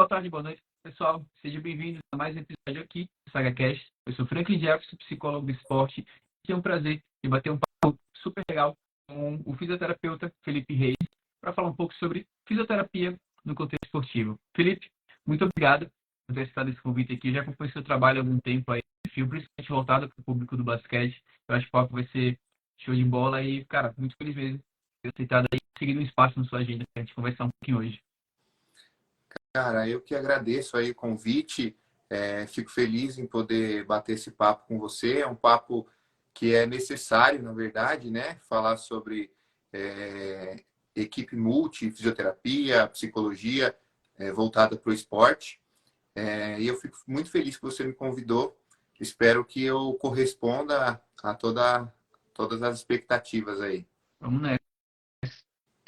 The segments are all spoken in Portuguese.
tarde, boa noite, pessoal. Seja bem-vindo a mais um episódio aqui do SagaCast. Eu sou Franklin Jefferson, psicólogo do esporte, e é um prazer de bater um papo super legal com o fisioterapeuta Felipe Reis para falar um pouco sobre fisioterapia no contexto esportivo. Felipe, muito obrigado por ter aceitado esse convite aqui. Eu já acompanho seu trabalho há algum tempo aí, principalmente voltado para o público do basquete. Eu acho que o papo vai ser show de bola e, cara, muito feliz mesmo de ter aceitado aí, seguido um espaço na sua agenda para a gente conversar um pouquinho hoje. Cara, eu que agradeço aí o convite, fico feliz em poder bater esse papo com você. É um papo que é necessário, na verdade, né? Falar sobre equipe multi, fisioterapia, psicologia, voltada para o esporte. E eu fico muito feliz que você me convidou. Espero que eu corresponda a todas as expectativas aí. Vamos nessa.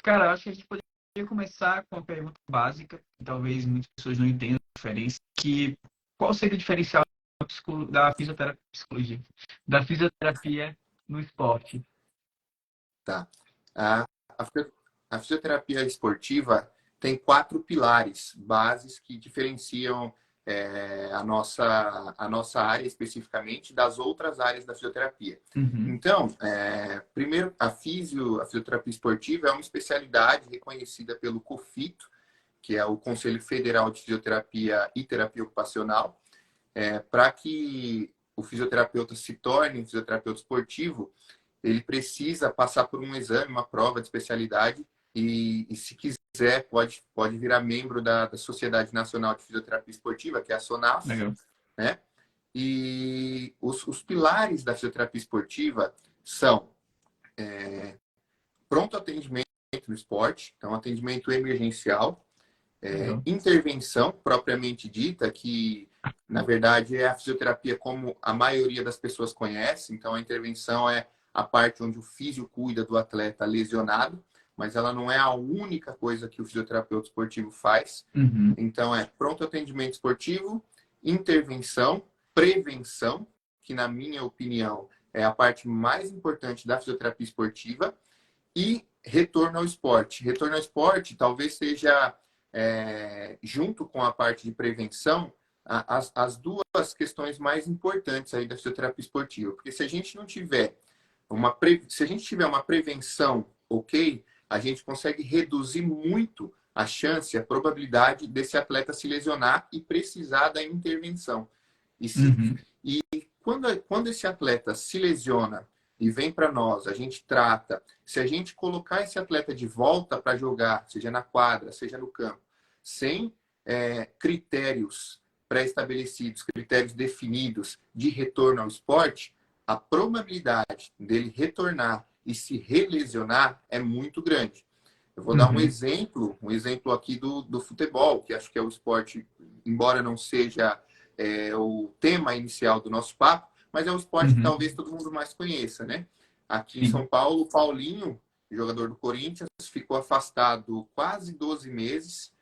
Cara, eu acho que a gente poderia começar com uma pergunta básica, que talvez muitas pessoas não entendam a diferença, que qual seria o diferencial da fisioterapia no esporte? Tá. A, a, a fisioterapia esportiva tem 4 pilares, bases que diferenciam a nossa área especificamente das outras áreas da fisioterapia. Uhum. Então, primeiro, a fisioterapia esportiva é uma especialidade reconhecida pelo COFITO, que é o Conselho Federal de Fisioterapia e Terapia Ocupacional. Para que o fisioterapeuta se torne um fisioterapeuta esportivo, ele precisa passar por um exame, uma prova de especialidade e se quiser, pode virar membro da Sociedade Nacional de Fisioterapia Esportiva, que é a SONAF, Legal. né? E os pilares da fisioterapia esportiva são pronto atendimento no esporte, então atendimento emergencial, intervenção propriamente dita, que na verdade é a fisioterapia como a maioria das pessoas conhece. Então a intervenção é a parte onde o físio cuida do atleta lesionado, mas ela não é a única coisa que o fisioterapeuta esportivo faz. Uhum. Então é pronto atendimento esportivo, intervenção, prevenção, que na minha opinião é a parte mais importante da fisioterapia esportiva, e retorno ao esporte. Retorno ao esporte talvez seja, junto com a parte de prevenção, as duas questões mais importantes aí da fisioterapia esportiva. Porque se a gente não tiver se a gente tiver uma prevenção, ok, a gente consegue reduzir muito a chance, a probabilidade desse atleta se lesionar e precisar da intervenção. E quando esse atleta se lesiona e vem para nós, a gente trata. Se a gente colocar esse atleta de volta para jogar, seja na quadra, seja no campo, sem critérios pré-estabelecidos, critérios definidos de retorno ao esporte, a probabilidade dele retornar e se relesionar é muito grande. Eu vou dar um exemplo aqui do futebol, que acho que é o esporte, embora não seja o tema inicial do nosso papo, mas é um esporte que talvez todo mundo mais conheça, né? Aqui em São Paulo, o Paulinho, jogador do Corinthians, ficou afastado quase 12 meses,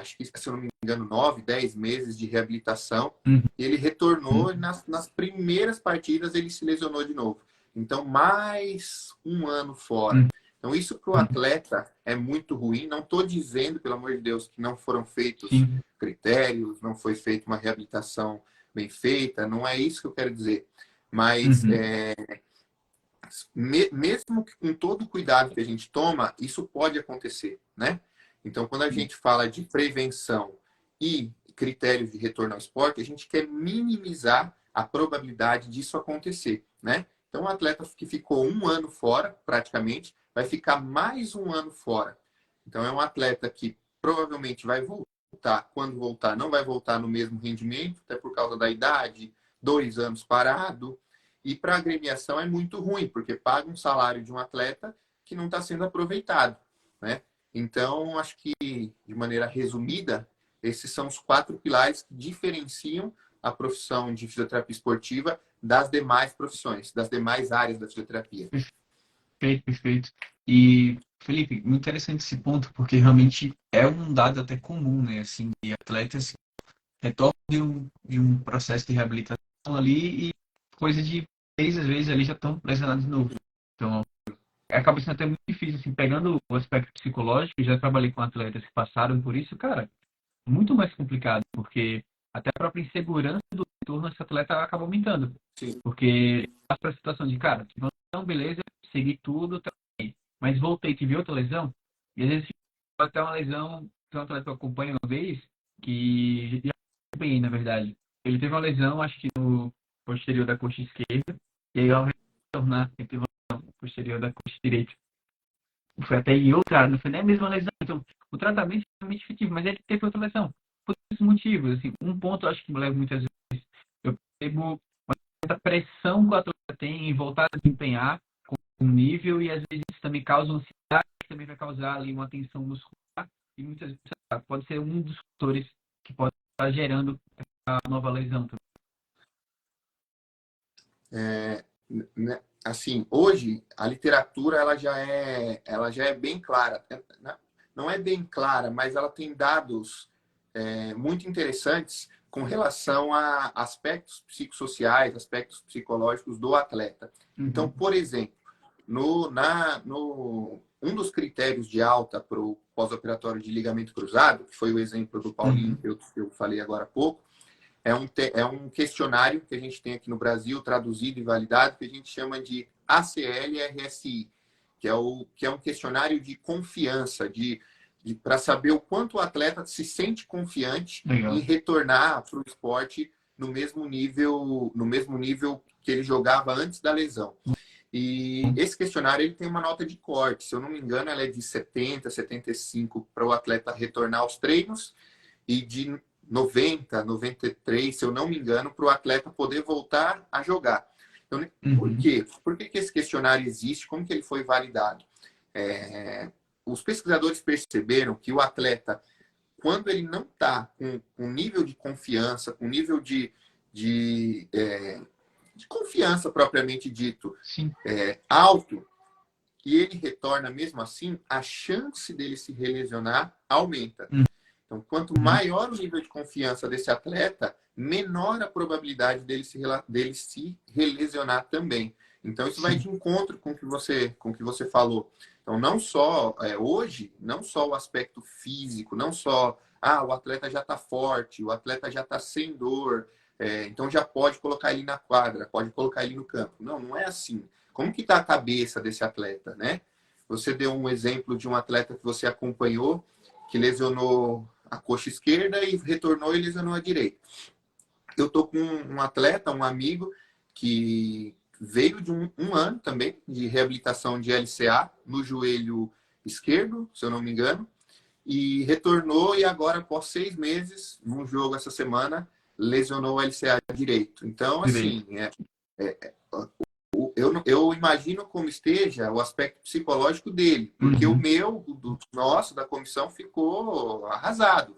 acho que, se eu não me engano, 9, 10 meses de reabilitação. Ele retornou e nas primeiras partidas ele se lesionou de novo. Então, mais um ano fora. Então, isso para o atleta é muito ruim. Não estou dizendo, pelo amor de Deus, que não foram feitos critérios, não foi feita uma reabilitação bem feita. Não é isso que eu quero dizer. Mas, mesmo com todo o cuidado que a gente toma, isso pode acontecer, né? Então, quando a gente fala de prevenção e critérios de retorno ao esporte, a gente quer minimizar a probabilidade disso acontecer, né? Então, um atleta que ficou um ano fora, praticamente, vai ficar mais um ano fora. Então, é um atleta que provavelmente vai voltar. Quando voltar, não vai voltar no mesmo rendimento, até por causa da idade, 2 anos parado. E para a agremiação é muito ruim, porque paga um salário de um atleta que não está sendo aproveitado, né? Então, acho que, de maneira resumida, esses são os 4 pilares que diferenciam a profissão de fisioterapia esportiva das demais profissões, das demais áreas da fisioterapia. Perfeito. E, Felipe, muito interessante esse ponto, porque realmente é um dado até comum, né? Assim, de atletas retornam de um processo de reabilitação ali e coisa de 6 às vezes ali já estão lesionados de novo. Então, acaba sendo até muito difícil, assim, pegando o aspecto psicológico, já trabalhei com atletas que passaram por isso, cara, muito mais complicado, porque até a própria insegurança do retorno esse atleta acaba aumentando. Sim. Porque passa para a situação de, cara, então beleza, segui tudo, tá bem. Mas voltei, tive outra lesão, e às vezes até uma lesão, tem um atleta que eu acompanho uma vez, que já bem, na verdade. Ele teve uma lesão, acho que no posterior da coxa esquerda, e aí ao retornar, ele teve uma lesão posterior da coxa direita. Foi até em outro, cara, não foi nem a mesma lesão. Então, o tratamento é realmente efetivo, mas ele teve outra lesão. Por esses motivos, assim, um ponto eu acho que me leva muitas vezes, eu percebo uma certa pressão que o atleta tem em voltar a desempenhar com um nível e às vezes isso também causa ansiedade, que também vai causar ali uma tensão muscular e muitas vezes pode ser um dos fatores que pode estar gerando a nova lesão também. Assim, hoje a literatura ela já é bem clara, né? Não é bem clara, mas ela tem dados muito interessantes com relação a aspectos psicossociais, aspectos psicológicos do atleta. Então, por exemplo, um dos critérios de alta para o pós-operatório de ligamento cruzado, que foi o exemplo do Paulinho que eu falei agora há pouco, é um questionário que a gente tem aqui no Brasil, traduzido e validado, que a gente chama de ACL-RSI, que é um questionário de confiança, para saber o quanto o atleta se sente confiante em retornar para o esporte no mesmo nível que ele jogava antes da lesão. E esse questionário ele tem uma nota de corte, se eu não me engano, ela é de 70, 75 para o atleta retornar aos treinos e de 90, 93, se eu não me engano, para o atleta poder voltar a jogar. Então, por quê? Por que esse questionário existe? Como que ele foi validado? Os pesquisadores perceberam que o atleta, quando ele não está com um nível de confiança, com um nível de confiança propriamente dito alto, e ele retorna mesmo assim, a chance dele se relesionar aumenta. Então, quanto maior o nível de confiança desse atleta, menor a probabilidade dele se relesionar também. Então, isso vai de encontro com o que você falou. Então, não só hoje, não só o aspecto físico, não só o atleta já está forte, o atleta já está sem dor, então já pode colocar ele na quadra, pode colocar ele no campo. Não, não é assim. Como que está a cabeça desse atleta, né? Você deu um exemplo de um atleta que você acompanhou, que lesionou a coxa esquerda e retornou e lesionou a direita. Eu estou com um atleta, um amigo, que veio de um ano também de reabilitação de LCA no joelho esquerdo, se eu não me engano, e retornou e agora, após 6 meses, num jogo essa semana, lesionou o LCA direito. Então, assim, eu imagino como esteja o aspecto psicológico dele, porque o nosso, da comissão, ficou arrasado.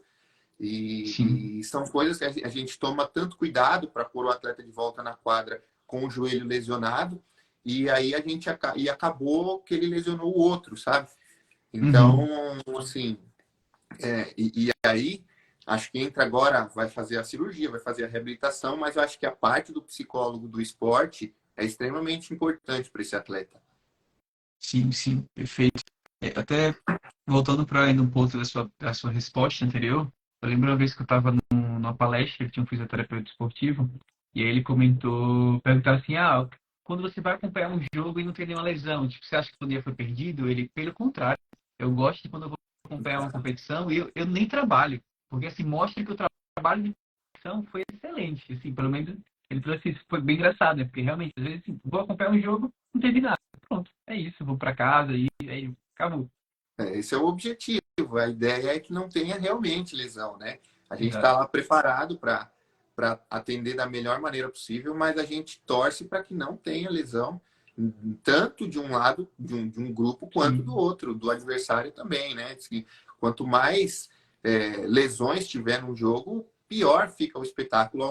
E são coisas que a gente toma tanto cuidado para pôr o atleta de volta na quadra com o joelho lesionado, e aí acabou que ele lesionou o outro, sabe? Então, assim, e aí acho que entra agora, vai fazer a cirurgia, vai fazer a reabilitação, mas eu acho que a parte do psicólogo do esporte é extremamente importante para esse atleta. Sim, perfeito. Até voltando para um ponto da sua resposta anterior, eu lembro uma vez que eu estava numa palestra que tinha um fisioterapeuta esportivo, e aí ele perguntaram assim, quando você vai acompanhar um jogo e não tem nenhuma lesão, tipo, você acha que o dia foi perdido? Ele, pelo contrário, eu gosto de quando eu vou acompanhar uma competição e eu nem trabalho, porque assim, mostra que o trabalho de competição foi excelente, assim, pelo menos ele trouxe isso, foi bem engraçado, né? Porque realmente, às vezes, assim, vou acompanhar um jogo, não teve nada. Pronto, é isso, vou para casa e aí acabou. Esse é o objetivo. A ideia é que não tenha realmente lesão, né? A gente está Exato. lá preparado para atender da melhor maneira possível, mas a gente torce para que não tenha lesão, tanto de um lado, de um grupo, quanto do outro, do adversário também, né? Quanto mais lesões tiver no jogo, pior fica o espetáculo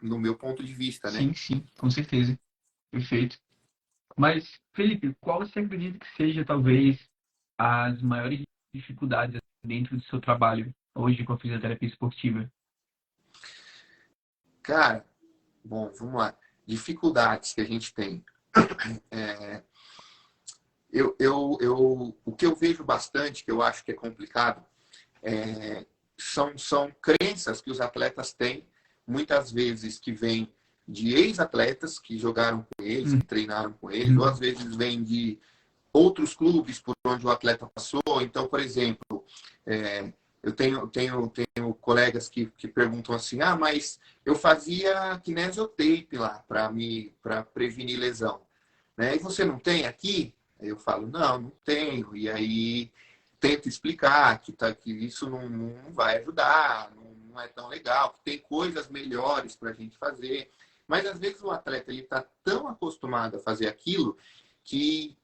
no meu ponto de vista, né? Sim, com certeza. Perfeito. Mas, Felipe, qual você acredita que seja, talvez, as maiores dificuldades dentro do seu trabalho hoje com a fisioterapia esportiva? Cara, bom, vamos lá. Dificuldades que a gente tem. O que eu vejo bastante, que eu acho que é complicado, são crenças que os atletas têm, muitas vezes que vêm de ex-atletas que jogaram com eles, que treinaram com eles, ou às vezes vêm de outros clubes por onde o atleta passou. Então, por exemplo, eu tenho colegas que perguntam assim, mas eu fazia kinesiotape lá para prevenir lesão, né? E você não tem aqui? Eu falo, não tenho. E aí tento explicar que isso não vai ajudar, não é tão legal, que tem coisas melhores para a gente fazer. Mas às vezes o atleta ele está tão acostumado a fazer aquilo que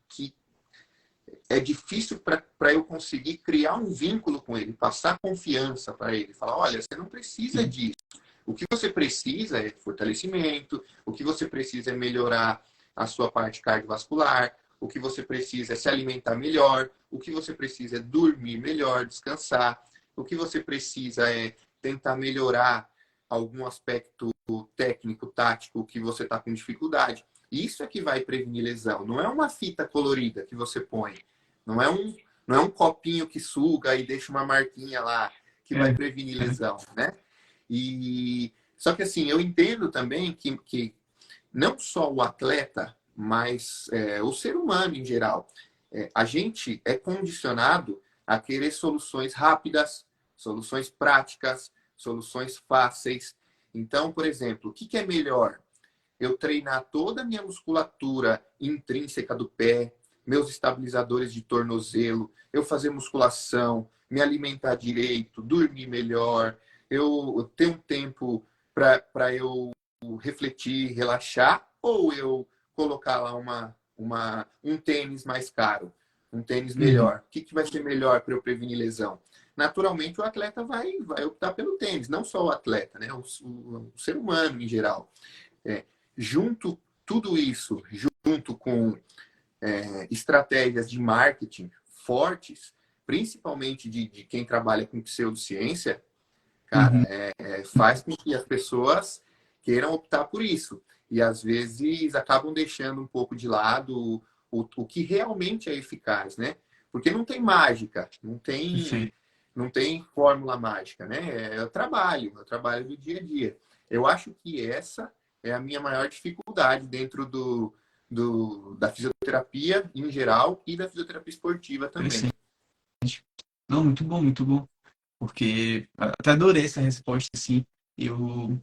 é difícil para eu conseguir criar um vínculo com ele, passar confiança para ele, falar, olha, você não precisa disso. O que você precisa é fortalecimento, o que você precisa é melhorar a sua parte cardiovascular, o que você precisa é se alimentar melhor, o que você precisa é dormir melhor, descansar, o que você precisa é tentar melhorar algum aspecto técnico, tático, que você está com dificuldade. Isso é que vai prevenir lesão. Não é uma fita colorida que você põe. Não é um copinho que suga e deixa uma marquinha lá que vai prevenir lesão, né? Só que assim, eu entendo também que não só o atleta, mas o ser humano em geral, a gente é condicionado a querer soluções rápidas, soluções práticas, soluções fáceis. Então, por exemplo, o que é melhor? Eu treinar toda a minha musculatura intrínseca do pé, meus estabilizadores de tornozelo, eu fazer musculação, me alimentar direito, dormir melhor, eu ter um tempo para eu refletir, relaxar, ou eu colocar lá um tênis mais caro, um tênis melhor. O que vai ser melhor para eu prevenir lesão? Naturalmente, o atleta vai optar pelo tênis, não só o atleta, né? O ser humano em geral. Junto tudo isso, junto com estratégias de marketing fortes, principalmente de quem trabalha com pseudociência, cara, faz com que as pessoas queiram optar por isso. E às vezes acabam deixando um pouco de lado o que realmente é eficaz, né? Porque não tem mágica, não tem fórmula mágica, né? É o trabalho do dia a dia. Eu acho que essa é a minha maior dificuldade dentro da fisioterapia em geral e da fisioterapia esportiva também. Não, muito bom, muito bom. Porque até adorei essa resposta, assim.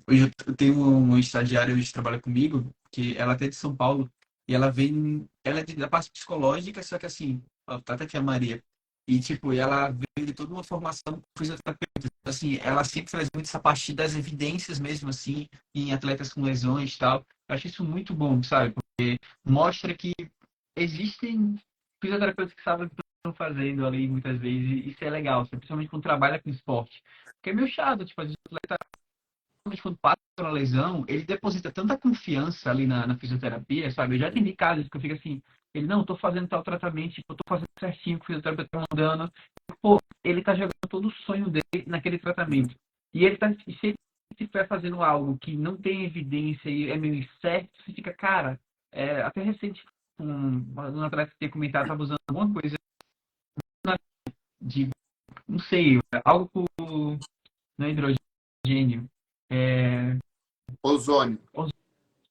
Hoje eu tenho uma estagiária hoje que trabalha comigo, que ela até é de São Paulo, e ela é da parte psicológica, só que assim, ó, tá até aqui a Maria. E tipo, ela veio de toda uma formação fisioterapeuta. Assim, ela sempre traz muito essa parte das evidências mesmo, assim, em atletas com lesões e tal. Eu acho isso muito bom, sabe? Porque mostra que existem fisioterapeutas que sabem estão fazendo ali muitas vezes, e isso é legal, principalmente quando trabalha com esporte. Porque é meio chato, tipo, às vezes o atleta, quando passa por uma lesão, ele deposita tanta confiança ali na fisioterapia, sabe? Eu já atendi casos que eu fico assim, ele, não, eu tô fazendo tal tratamento, tipo, eu tô fazendo certinho, que o fisioterapeuta tá mandando. Pô, ele tá jogando todo o sonho dele naquele tratamento. E ele tá, se ele estiver fazendo algo que não tem evidência e é meio incerto, você fica, cara, até recente, um atleta que tinha comentado, tava usando alguma coisa de, não sei, algo com não é hidrogênio, Ozônio.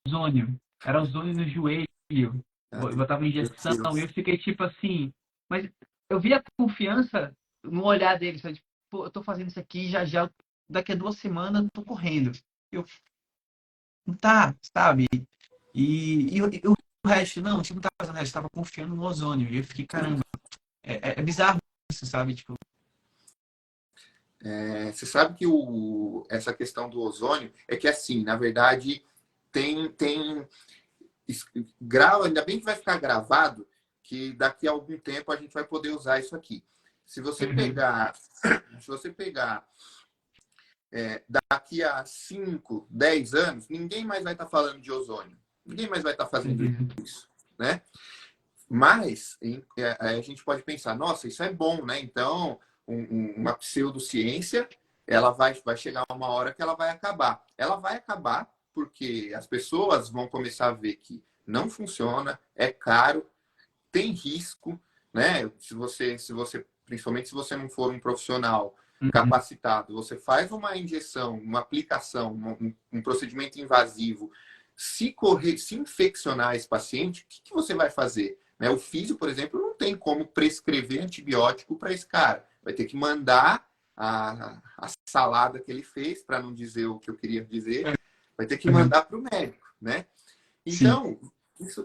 ozônio. Era ozônio no joelho. Eu botava injeção e eu fiquei tipo assim, mas eu vi a confiança no olhar dele, sabe? Tipo, pô, eu tô fazendo isso aqui já, daqui a 2 semanas eu tô correndo. Eu, não tá, sabe? E o resto, não, tipo, não tava fazendo o resto, tava confiando no ozônio. E eu fiquei, caramba, é bizarro isso, sabe? Tipo, Você sabe que essa questão do ozônio é que, assim, na verdade, grava, ainda bem que vai ficar gravado, que daqui a algum tempo a gente vai poder usar isso aqui. Se você pegar daqui a 5, 10 anos, ninguém mais vai estar falando de ozônio. Ninguém mais vai estar fazendo isso, né? Mas a gente pode pensar, nossa, isso é bom, né? Então, uma pseudociência, ela vai chegar uma hora que ela vai acabar. Ela vai acabar porque as pessoas vão começar a ver que não funciona, é caro, tem risco, né? Principalmente se você não for um profissional Uhum. capacitado, você faz uma injeção, uma aplicação, um procedimento invasivo, se infeccionar esse paciente, o que você vai fazer? Né? O físio, por exemplo, não tem como prescrever antibiótico para esse cara. Vai ter que mandar a salada que ele fez, para não dizer o que eu queria dizer, vai ter que Uhum. mandar para o médico, né? Sim. Então,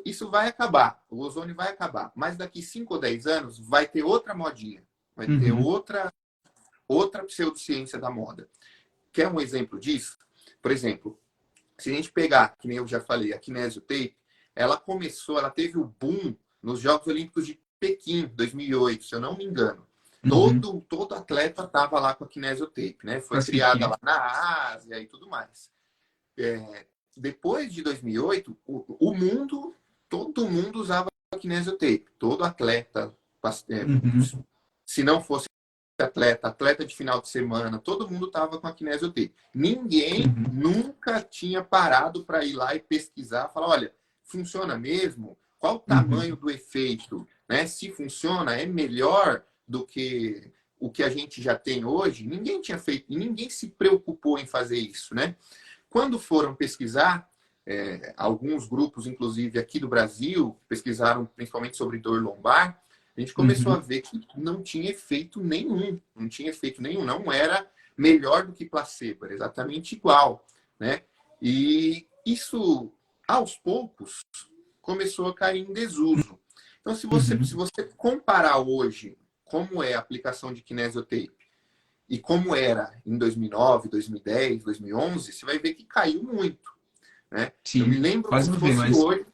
isso vai acabar, o ozônio vai acabar. Mas daqui 5 ou 10 anos vai ter outra modinha, vai ter Uhum. outra pseudociência da moda. Quer um exemplo disso? Por exemplo, se a gente pegar, que nem eu já falei, a Kinesiotape, ela teve o boom nos Jogos Olímpicos de Pequim, 2008, se eu não me engano. Uhum. Todo atleta estava lá com a Kinesiotape, né? Foi criada Classiquinha. lá na Ásia e tudo mais. Depois de 2008, o mundo, todo mundo usava a Kinesiotape. Todo atleta, Uhum. se não fosse atleta de final de semana, todo mundo estava com a Kinesiotape. Ninguém Uhum. nunca tinha parado para ir lá e pesquisar, falar, olha, funciona mesmo? Qual o tamanho Uhum. do efeito? Né? Se funciona, é melhor do que o que a gente já tem hoje? Ninguém tinha feito, ninguém se preocupou em fazer isso, né? Quando foram pesquisar, alguns grupos, inclusive aqui do Brasil, pesquisaram principalmente sobre dor lombar, a gente começou a Uhum. ver que não tinha efeito nenhum. Não tinha efeito nenhum. Não era melhor do que placebo, era exatamente igual, né? E isso, aos poucos, começou a cair em desuso. Então, se Uhum. você comparar hoje como é a aplicação de kinesiotape e como era em 2009, 2010, 2011, você vai ver que caiu muito, né? Eu me Sim. lembro Quase como se não vê fosse mais. hoje.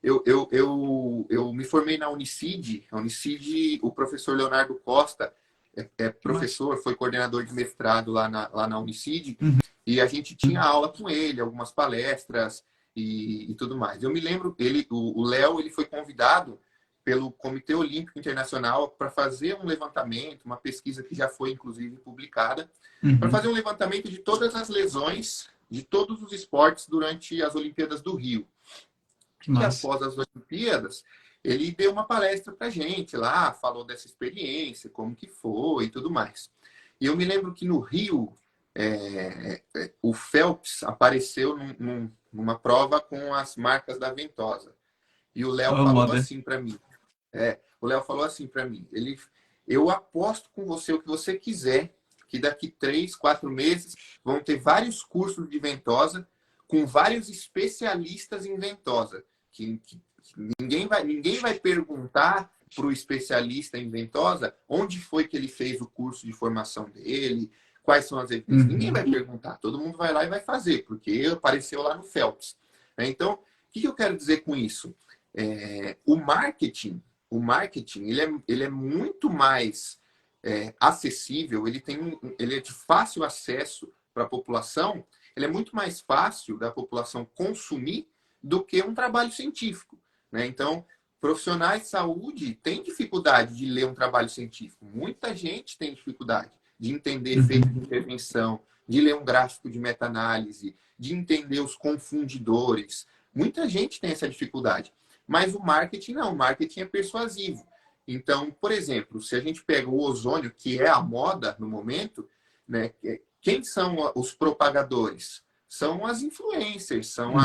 Eu me formei na Unicid. A Unicid, o professor Leonardo Costa Que massa. professor, foi coordenador de mestrado lá na Unicid, Uhum. e a gente tinha aula com ele, algumas palestras e tudo mais. Eu me lembro, o Léo, ele foi convidado pelo Comitê Olímpico Internacional para fazer um levantamento, uma pesquisa que já foi, inclusive, publicada, para Uhum. fazer um levantamento de todas as lesões de todos os esportes durante as Olimpíadas do Rio. Que E massa. após as Olimpíadas, ele deu uma palestra para a gente lá, falou dessa experiência, como que foi e tudo mais. E eu me lembro que no Rio, o Phelps apareceu numa prova com as marcas da Ventosa. E o Léo Ó, falou moda. assim para mim. O Léo falou assim para mim. Eu aposto com você o que você quiser, que daqui 3, 4 meses vão ter vários cursos de ventosa com vários especialistas em ventosa. Que ninguém vai perguntar para o especialista em ventosa onde foi que ele fez o curso de formação dele, quais são as evidências. Ninguém vai Uhum. perguntar. Todo mundo vai lá e vai fazer, porque apareceu lá no Phelps. Então, o que eu quero dizer com isso? O marketing ele é muito mais acessível, ele é de fácil acesso para a população, ele é muito mais fácil da população consumir do que um trabalho científico. Né? Então, profissionais de saúde têm dificuldade de ler um trabalho científico. Muita gente tem dificuldade de entender efeito de Uhum. intervenção, de ler um gráfico de meta-análise, de entender os confundidores. Muita gente tem essa dificuldade. Mas o marketing não, o marketing é persuasivo. Então, por exemplo, se a gente pega o ozônio, que é a moda no momento, né, quem são os propagadores? São as influencers, são Uhum.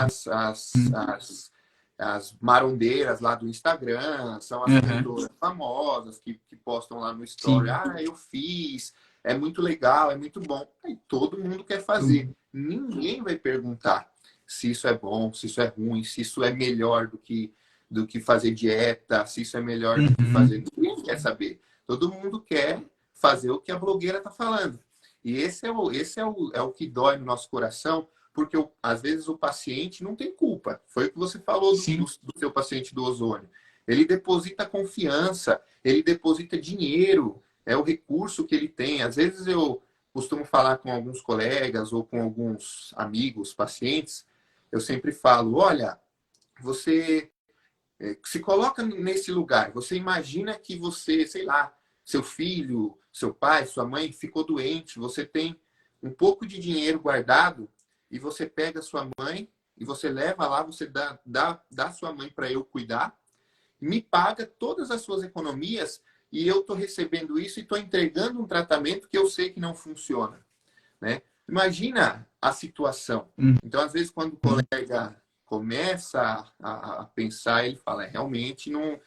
as marondeiras lá do Instagram, são as Uhum. cantoras famosas que postam lá no story, Sim. eu fiz, é muito legal, é muito bom. Aí todo mundo quer fazer. Uhum. Ninguém vai perguntar se isso é bom, se isso é ruim, se isso é melhor do que fazer dieta, se isso é melhor do que fazer. Uhum. Ninguém quer saber. Todo mundo quer fazer o que a blogueira está falando. E esse é o que dói no nosso coração, porque às vezes o paciente não tem culpa. Foi o que você falou Sim. do seu paciente do ozônio. Ele deposita confiança, ele deposita dinheiro, é o recurso que ele tem. Às vezes eu costumo falar com alguns colegas ou com alguns amigos, pacientes, eu sempre falo, olha, você se coloca nesse lugar. Você imagina que você, sei lá, seu filho, seu pai, sua mãe ficou doente, você tem um pouco de dinheiro guardado e você pega sua mãe e você leva lá, você dá sua mãe para eu cuidar, me paga todas as suas economias e eu estou recebendo isso e estou entregando um tratamento que eu sei que não funciona, né? Imagina a situação. Então, às vezes, quando o colega começa a pensar, ele fala, realmente não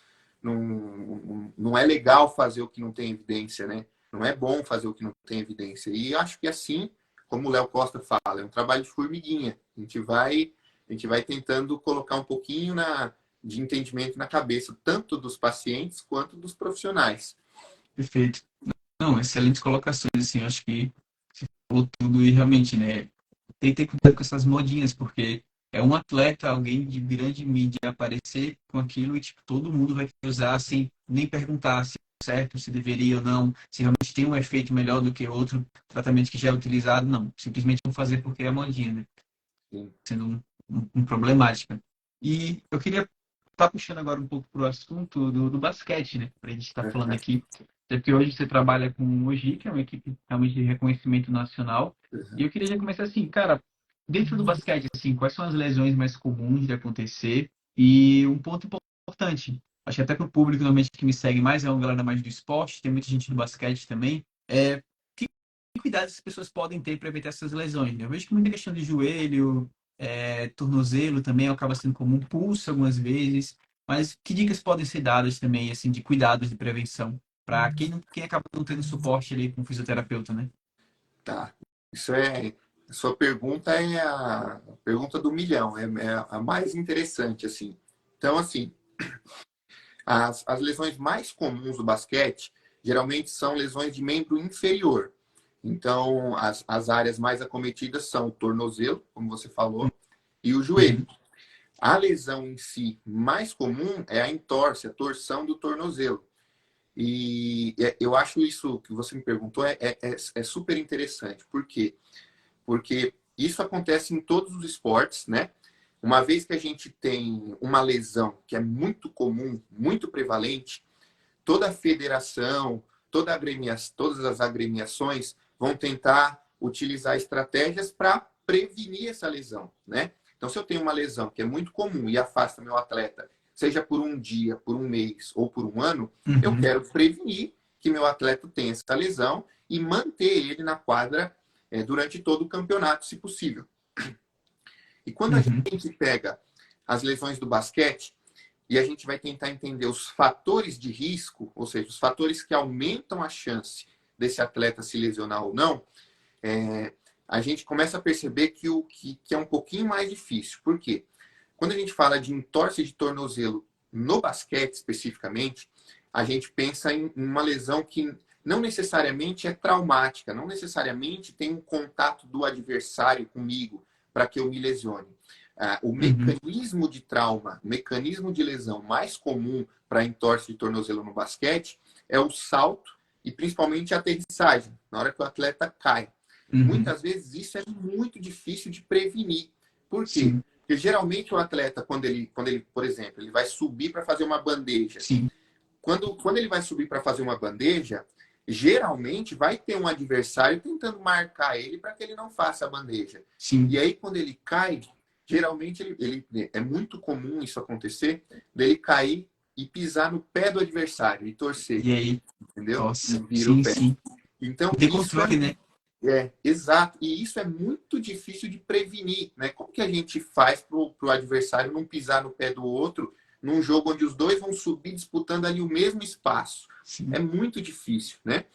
é legal fazer o que não tem evidência, né? Não é bom fazer o que não tem evidência. E acho que assim, como o Léo Costa fala, é um trabalho de formiguinha. A gente vai tentando colocar um pouquinho de entendimento na cabeça, tanto dos pacientes quanto dos profissionais. Perfeito. Não, excelentes colocações, assim, acho que você falou tudo e realmente, né, tem que ter cuidado com essas modinhas, porque é um atleta, alguém de grande mídia aparecer com aquilo e, tipo, todo mundo vai usar sem nem perguntar se é certo, se deveria ou não, se realmente tem um efeito melhor do que outro tratamento que já é utilizado, não. Simplesmente vão fazer porque é modinha, né? Sim. Sendo um problemática. E eu queria estar puxando agora um pouco para o assunto do basquete, né? Para a gente estar falando aqui. Até porque hoje você trabalha com o Mogi, que é uma equipe realmente de reconhecimento nacional. E eu queria já começar assim, cara, dentro do basquete, assim, quais são as lesões mais comuns de acontecer? E um ponto importante, acho que até para o público normalmente que me segue mais, é uma galera mais do esporte, tem muita gente do basquete também, que cuidados as pessoas podem ter para evitar essas lesões, né? Eu vejo que muita questão de joelho, tornozelo também acaba sendo comum, pulso algumas vezes, mas que dicas podem ser dadas também, assim, de cuidados de prevenção para quem acaba não tendo suporte ali com o fisioterapeuta, né? Tá. Isso é. A sua pergunta é a pergunta do milhão, é a mais interessante, assim. Então, assim, as lesões mais comuns do basquete geralmente são lesões de membro inferior. Então, as áreas mais acometidas são o tornozelo, como você falou, e o joelho. A lesão em si mais comum é a entorse, a torção do tornozelo. E eu acho isso que você me perguntou é super interessante. Por quê? Porque isso acontece em todos os esportes, né? Uma vez que a gente tem uma lesão que é muito comum, muito prevalente, toda a federação, todas as agremiações vão tentar utilizar estratégias para prevenir essa lesão, né? Então, se eu tenho uma lesão que é muito comum e afasta meu atleta, seja por um dia, por um mês ou por um ano, eu quero prevenir que meu atleta tenha essa lesão e manter ele na quadra durante todo o campeonato, se possível. E quando a gente pega as lesões do basquete, e a gente vai tentar entender os fatores de risco, ou seja, os fatores que aumentam a chance desse atleta se lesionar ou não, a gente começa a perceber que é um pouquinho mais difícil. Por quê? Quando a gente fala de entorse de tornozelo no basquete especificamente, a gente pensa em uma lesão que não necessariamente é traumática, não necessariamente tem um contato do adversário comigo para que eu me lesione. O mecanismo de trauma, o mecanismo de lesão mais comum para entorse de tornozelo no basquete é o salto e principalmente a aterrissagem, na hora que o atleta cai. Muitas vezes isso é muito difícil de prevenir. Por quê? Sim. Porque geralmente o atleta, quando ele, por exemplo, ele vai subir para fazer uma bandeja. Sim. Quando ele vai subir para fazer uma bandeja, geralmente vai ter um adversário tentando marcar ele para que ele não faça a bandeja. Sim. E aí, quando ele cai, geralmente ele é muito comum isso acontecer, dele cair e pisar no pé do adversário e torcer. E aí? Entendeu? Nossa. E vira o Sim, pé. sim. Então, Tem isso controle, né? exato. E isso é muito difícil de prevenir, né? Como que a gente faz para o adversário não pisar no pé do outro num jogo onde os dois vão subir disputando ali o mesmo espaço? Sim. É muito difícil, né?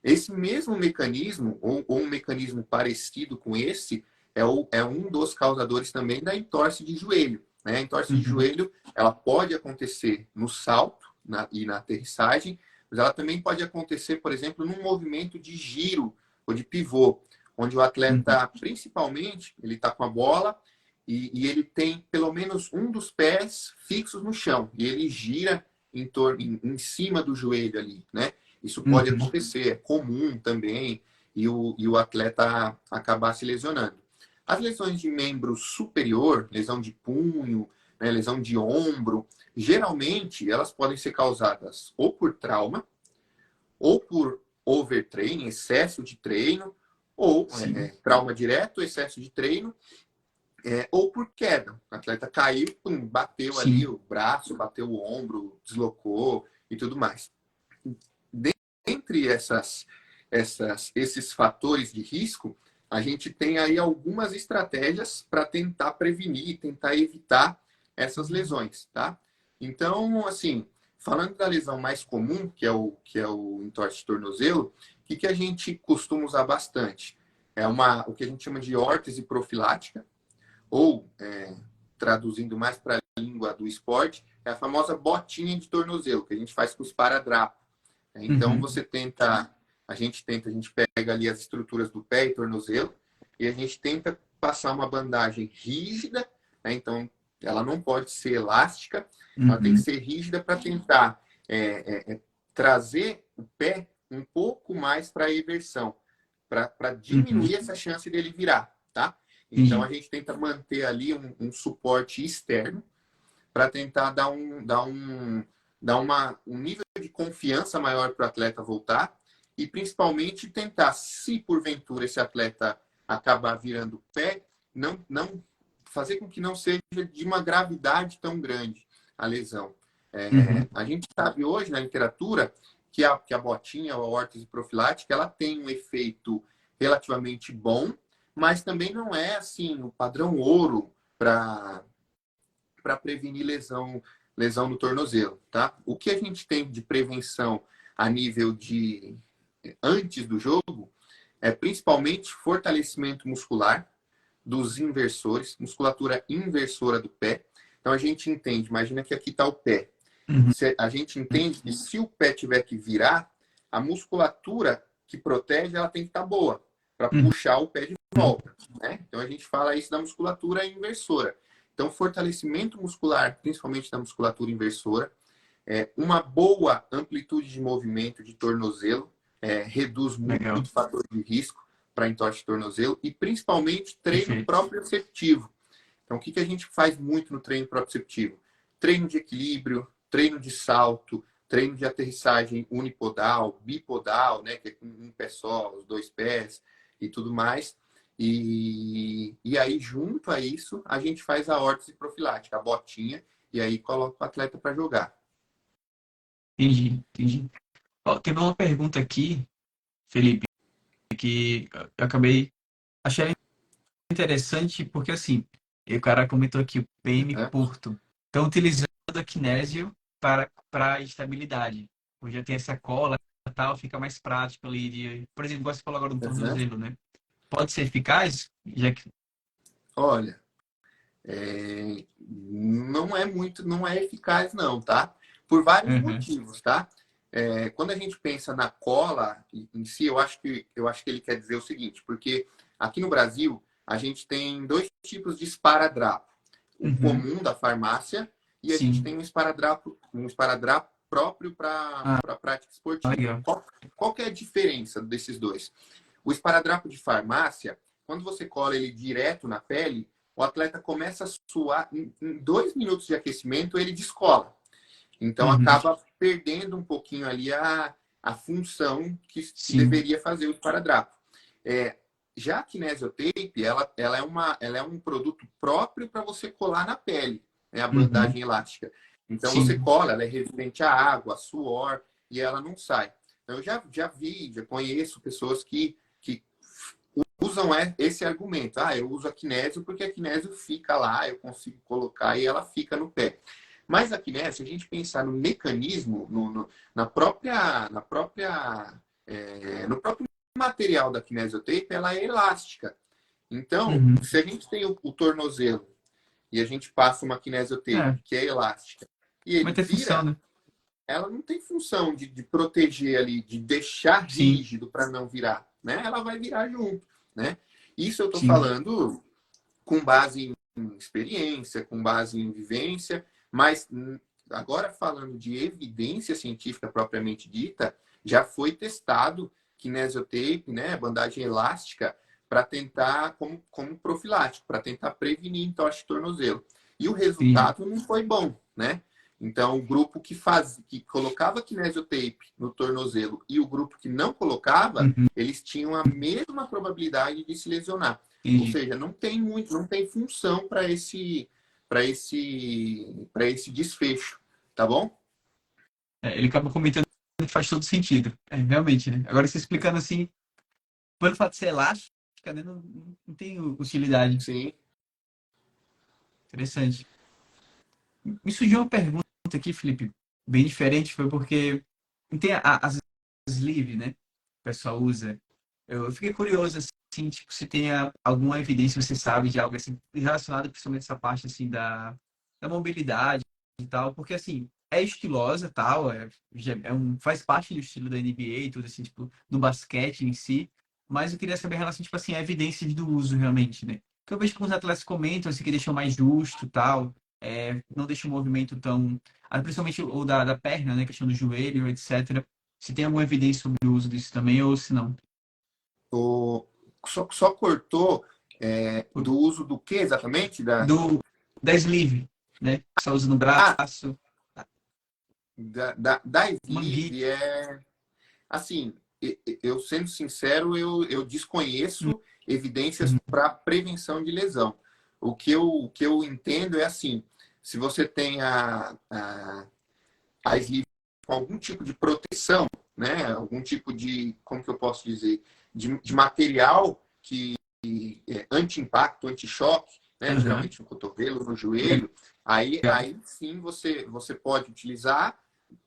Esse mesmo mecanismo, ou um mecanismo parecido com esse, é um dos causadores também da entorse de joelho. Né? A entorse de joelho, ela pode acontecer no salto e na aterrissagem, mas ela também pode acontecer, por exemplo, num movimento de giro ou de pivô, onde o atleta, principalmente, ele está com a bola e ele tem pelo menos um dos pés fixos no chão, e ele gira em cima do joelho ali, né? Isso pode acontecer, é comum também, e o atleta acabar se lesionando. As lesões de membro superior, lesão de punho, né, lesão de ombro, geralmente elas podem ser causadas ou por trauma, ou por overtraining, excesso de treino, ou trauma direto, excesso de treino, ou por queda. O atleta caiu, bateu ali o braço, bateu o ombro, deslocou, e tudo mais. Dentre esses fatores de risco, a gente tem aí algumas estratégias para tentar prevenir, tentar evitar essas lesões, tá? Então, assim, falando da lesão mais comum, que é o entorse de tornozelo, o que a gente costuma usar bastante? O que a gente chama de órtese profilática, ou, traduzindo mais para a língua do esporte, é a famosa botinha de tornozelo, que a gente faz com os esparadrapo. Então, a gente pega ali as estruturas do pé e tornozelo, e a gente tenta passar uma bandagem rígida, né? Então, ela não pode ser elástica, ela tem que ser rígida para tentar trazer o pé um pouco mais para a eversão, para diminuir essa chance dele virar, tá? Então, a gente tenta manter ali um suporte externo para tentar dar um nível de confiança maior para o atleta voltar e, principalmente, tentar, se porventura esse atleta acabar virando o pé, não fazer com que não seja de uma gravidade tão grande a lesão. A gente sabe hoje, na literatura, que a botinha, ou a órtese profilática, ela tem um efeito relativamente bom, mas também não é assim o padrão ouro para prevenir lesão no tornozelo, tá? O que a gente tem de prevenção a nível de antes do jogo é principalmente fortalecimento muscular dos inversores, musculatura inversora do pé. Então a gente entende, imagina que aqui está o pé. A gente entende que se o pé tiver que virar, a musculatura que protege ela tem que estar boa para puxar o pé de volta, né? Então a gente fala isso da musculatura inversora. Então, fortalecimento muscular, principalmente da musculatura inversora, uma boa amplitude de movimento de tornozelo, reduz muito o fator de risco para entorse de tornozelo e, principalmente, treino proprioceptivo. Então, o que a gente faz muito no treino proprioceptivo? Treino de equilíbrio, treino de salto, treino de aterrissagem unipodal, bipodal, né, que é com um pé só, os dois pés e tudo mais. E aí, junto a isso, a gente faz a órtese profilática, a botinha, e aí coloca o atleta para jogar. Entendi. Ó, teve uma pergunta aqui, Felipe, que eu acabei achando interessante, porque assim, o cara comentou aqui o PM curto. Estão utilizando a kinésio para estabilidade. Hoje já tem essa cola e tal, fica mais prático ali. Por exemplo, você falou agora do tornozelo, né? Pode ser eficaz? Já que... Olha, não é eficaz não, tá? Por vários motivos, tá? Quando a gente pensa na cola em si, eu acho que ele quer dizer o seguinte, porque aqui no Brasil a gente tem dois tipos de esparadrapo. O comum da farmácia e a gente tem um esparadrapo próprio para a prática esportiva. Qual que é a diferença desses dois? O esparadrapo de farmácia, quando você cola ele direto na pele, o atleta começa a suar, em 2 minutos de aquecimento ele descola. Então acaba perdendo um pouquinho ali a função que deveria fazer o esparadrapo. Já a Kinesiotape, ela é um produto próprio para você colar na pele, né? A bandagem elástica. Então você cola, ela é resistente à água, a suor, e ela não sai. Então eu já conheço pessoas que usam esse argumento. Eu uso a kinésio porque a kinésio fica lá, eu consigo colocar e ela fica no pé. Mas a kinésio, se a gente pensar no mecanismo, no próprio material da Kinesiotape, ela é elástica. Então, se a gente tem o tornozelo e a gente passa uma Kinesiotape que é elástica e ele vira, função, né? ela não tem função de proteger ali, de deixar rígido para não virar, né? Ela vai virar junto, né? Isso eu estou falando com base em experiência, com base em vivência, mas agora falando de evidência científica propriamente dita, já foi testado Kinesiotape, né, bandagem elástica, para tentar como profilático, para tentar prevenir entorse de tornozelo. E o resultado não foi bom, né? Então, o grupo que colocava Kinesiotape no tornozelo e o grupo que não colocava, eles tinham a mesma probabilidade de se lesionar. Ou seja, não tem função para esse desfecho, tá bom? Ele acaba comentando que faz todo sentido. Realmente, né? Agora, se explicando assim, pelo fato de ser elástica, né, não tem utilidade. Sim. Interessante. Me surgiu uma pergunta aqui, Felipe, bem diferente, foi porque tem as sleeve, né? O pessoal usa. Eu fiquei curioso, assim, tipo, se tem alguma evidência, você sabe, de algo assim, relacionado principalmente a essa parte, assim, da mobilidade e tal, porque, assim, é estilosa, tal, faz parte do estilo da NBA e tudo, assim, tipo, do basquete em si, mas eu queria saber a relação, tipo assim, a evidência do uso, realmente, né? Porque eu vejo que alguns atletas comentam, assim, que deixam mais justo, tal, não deixa o movimento tão... Principalmente o da perna, né? Questão do joelho, etc. Se tem alguma evidência sobre o uso disso também, ou se não. O, só cortou do uso do que exatamente? Da sleeve, né? Que só usa no Ah, braço, da manguito. sleeve assim, eu sendo sincero, eu desconheço evidências para prevenção de lesão. O que eu entendo é assim, se você tem a sleeve com algum tipo de proteção, né? Algum tipo de, como que eu posso dizer, de material que anti-impacto, anti-choque, né? Aham. Geralmente no cotovelo, no joelho, Legal. aí sim você pode utilizar,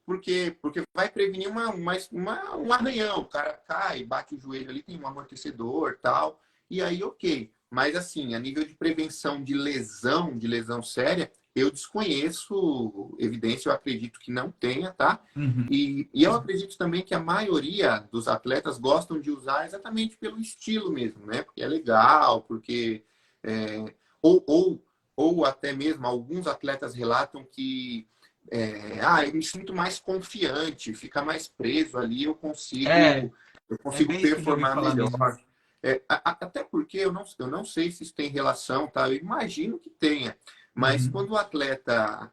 porque vai prevenir um arranhão. O cara cai, bate o joelho ali, tem um amortecedor tal, e aí ok. Mas assim, a nível de prevenção de lesão séria, eu desconheço evidência, eu acredito que não tenha, tá? Uhum. E eu acredito também que a maioria dos atletas gostam de usar exatamente pelo estilo mesmo, né? Porque é legal, porque. É, ou, ou, ou até mesmo alguns atletas relatam que. Eu me sinto mais confiante, fica mais preso ali, É, eu é consigo bem isso que eu já ouvi performar falar melhor. mesmo. Até porque eu não sei se isso tem relação, tá? Eu imagino que tenha, mas Uhum. quando o atleta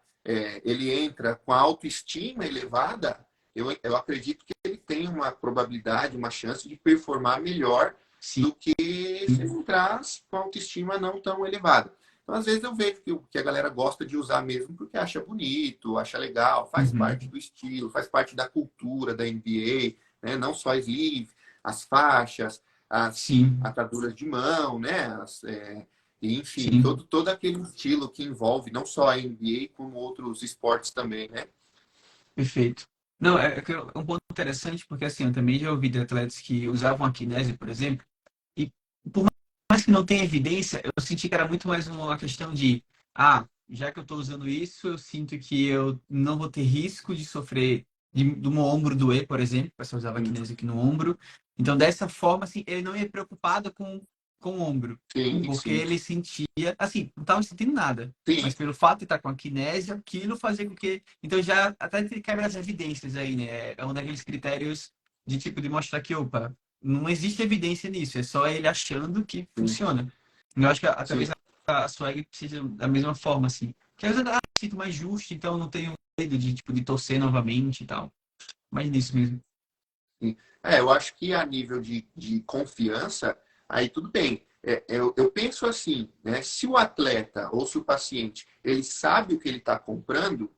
ele entra com a autoestima elevada, eu acredito que ele tem uma probabilidade, uma chance de performar melhor Sim. do que se ele entrar com a autoestima não tão elevada. Então, às vezes, eu vejo que a galera gosta de usar mesmo porque acha bonito, acha legal, faz parte Uhum. do estilo, faz parte da cultura da NBA, né? Não só a sleeve, as faixas, as Sim, ataduras de mão, né? Enfim, sim, todo aquele estilo que envolve não só a NBA, como outros esportes também, né? perfeito. Não, é um ponto interessante, porque assim, eu também já ouvi de atletas que usavam a kinese, por exemplo, e por mais que não tenha evidência, eu senti que era muito mais uma questão de, já que eu estou usando isso, eu sinto que eu não vou ter risco de sofrer do meu ombro doer, por exemplo, o pessoal usava a kinese aqui no ombro. Então, dessa forma, assim, ele não ia preocupado com o ombro, Sim, porque sim, ele sentia, assim, não estava sentindo nada, sim. mas pelo fato de estar com a kinese, aquilo fazia com que... Então, já até quebra as evidências aí, né? É um daqueles critérios de tipo de mostrar que, opa, não existe evidência nisso, é só ele achando que Sim, funciona. Eu acho que sim. talvez a swag precisa da mesma forma, assim. Que às vezes eu sinto mais justo, então eu não tenho medo de, tipo, de torcer novamente e tal. Mas nisso mesmo. Sim. Eu acho que a nível de confiança, aí tudo bem. Eu penso assim, né? Se o atleta ou se o paciente ele sabe o que ele está comprando,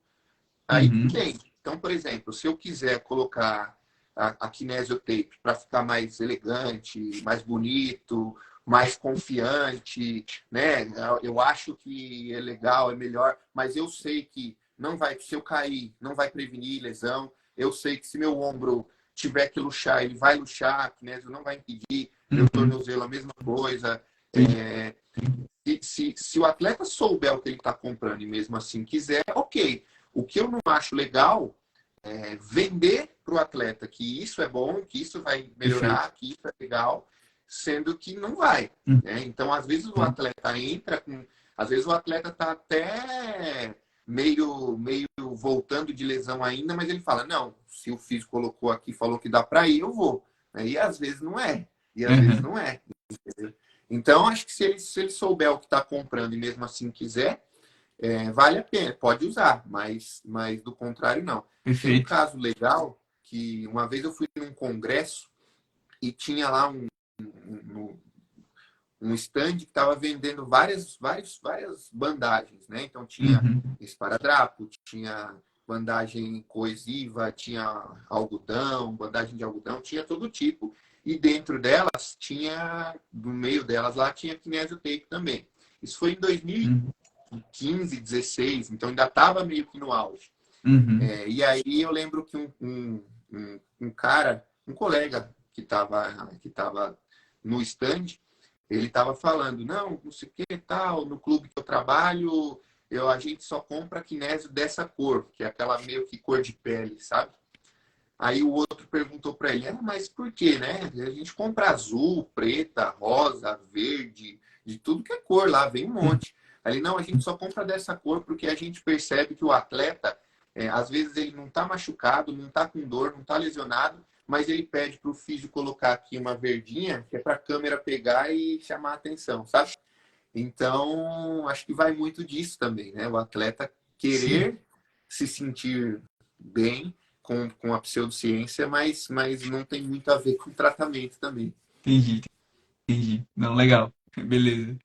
aí tudo Uhum, bem. Então, por exemplo, se eu quiser colocar a kinesiotape para ficar mais elegante, mais bonito, mais confiante, né? Eu acho que é legal, é melhor, mas eu sei que não vai, se eu cair, não vai prevenir lesão. Eu sei que se meu ombro tiver que luxar, ele vai luxar, a kinésio não vai impedir, meu uhum, tornozelo a mesma coisa. sim, É, se o atleta souber o que ele está comprando e mesmo assim quiser, ok. O que eu não acho legal é vender para o atleta que isso é bom, que isso vai perfeito. melhorar, que isso é legal, sendo que não vai. Uhum, Né? Então, às vezes o atleta entra com. Às vezes o atleta está até meio voltando de lesão ainda, mas ele fala: não, se o físico colocou aqui, falou que dá para ir, eu vou. E às vezes não é. E às vezes uhum, não é. Então, acho que se ele souber o que está comprando e mesmo assim quiser, vale a pena, pode usar, mas do contrário, não. Tem um perfeito. caso legal que uma vez eu fui num congresso e tinha lá um, um stand que estava vendendo várias bandagens, né? Então tinha Uhum, esparadrapo, tinha bandagem coesiva, tinha algodão, bandagem de algodão, tinha todo tipo. E dentro delas tinha, no meio delas lá, tinha kinesiotape também. Isso foi em 2015, 16, então ainda estava meio que no auge. E aí eu lembro que um cara, um colega que estava no stand, ele estava falando, não sei o que tal, no clube que eu trabalho, a gente só compra kinésio dessa cor, que é aquela meio que cor de pele, sabe? Aí o outro perguntou para ele, mas por quê, né? A gente compra azul, preta, rosa, verde, de tudo que é cor lá, vem um monte. Aí ele, não, a gente só compra dessa cor porque a gente percebe que o atleta, às vezes ele não está machucado, não está com dor, não está lesionado, mas ele pede para o físio colocar aqui uma verdinha, que é para a câmera pegar e chamar a atenção, sabe? Então, acho que vai muito disso também, né? O atleta querer se sentir bem com a pseudociência, mas não tem muito a ver com o tratamento também. Entendi. Não, legal. Beleza.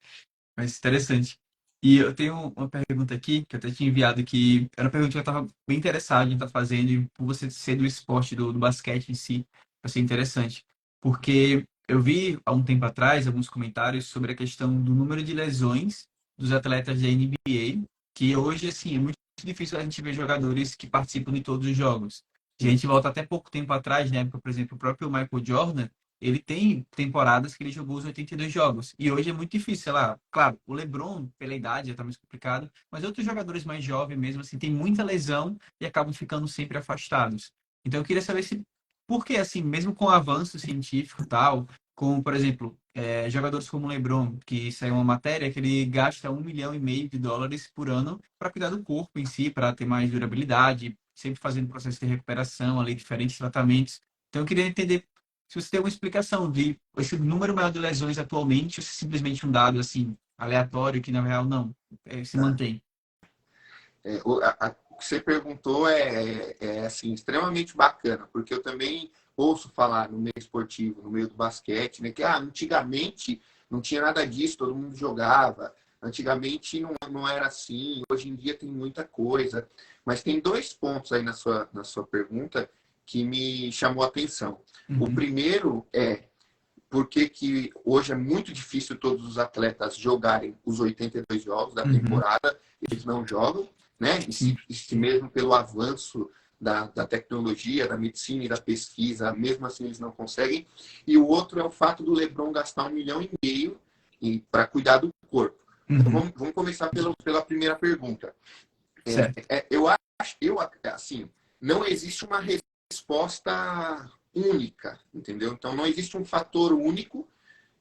Mas interessante. E eu tenho uma pergunta aqui, que eu até tinha enviado, que era uma pergunta que eu estava bem interessado em estar fazendo, e por você ser do esporte, do basquete em si, vai ser interessante. Porque eu vi há um tempo atrás alguns comentários sobre a questão do número de lesões dos atletas da NBA, que hoje, assim, é muito difícil a gente ver jogadores que participam de todos os jogos. Se a gente volta até pouco tempo atrás, na época, por exemplo, o próprio Michael Jordan, ele tem temporadas que ele jogou os 82 jogos. E hoje é muito difícil, sei lá. Claro, o LeBron, pela idade, já tá mais complicado. Mas outros jogadores mais jovens mesmo, assim, tem muita lesão e acabam ficando sempre afastados. Então eu queria saber se... Por que, assim, mesmo com o avanço científico e tal, com, por exemplo, jogadores como o LeBron, que saiu uma matéria que ele gasta 1,5 milhão de dólares por ano para cuidar do corpo em si, para ter mais durabilidade, sempre fazendo processo de recuperação ali, diferentes tratamentos. Então eu queria entender se você tem uma explicação de esse número maior de lesões atualmente, ou se é simplesmente um dado assim aleatório que na real não se Tá? mantém. O que você perguntou é assim, extremamente bacana, porque eu também ouço falar no meio esportivo, no meio do basquete, né, que antigamente não tinha nada disso, todo mundo jogava. Antigamente não era assim, hoje em dia tem muita coisa. Mas tem dois pontos aí na sua pergunta que me chamou a atenção. O Uhum, primeiro é por que hoje é muito difícil todos os atletas jogarem os 82 jogos da uhum, temporada, eles não jogam, né? sim, E se mesmo pelo avanço da tecnologia, da medicina e da pesquisa, mesmo assim eles não conseguem. E o outro é o fato do LeBron gastar 1,5 milhão para cuidar do corpo. Então uhum, vamos começar pela primeira pergunta. certo. Assim, não existe uma resposta única, entendeu? Então não existe um fator único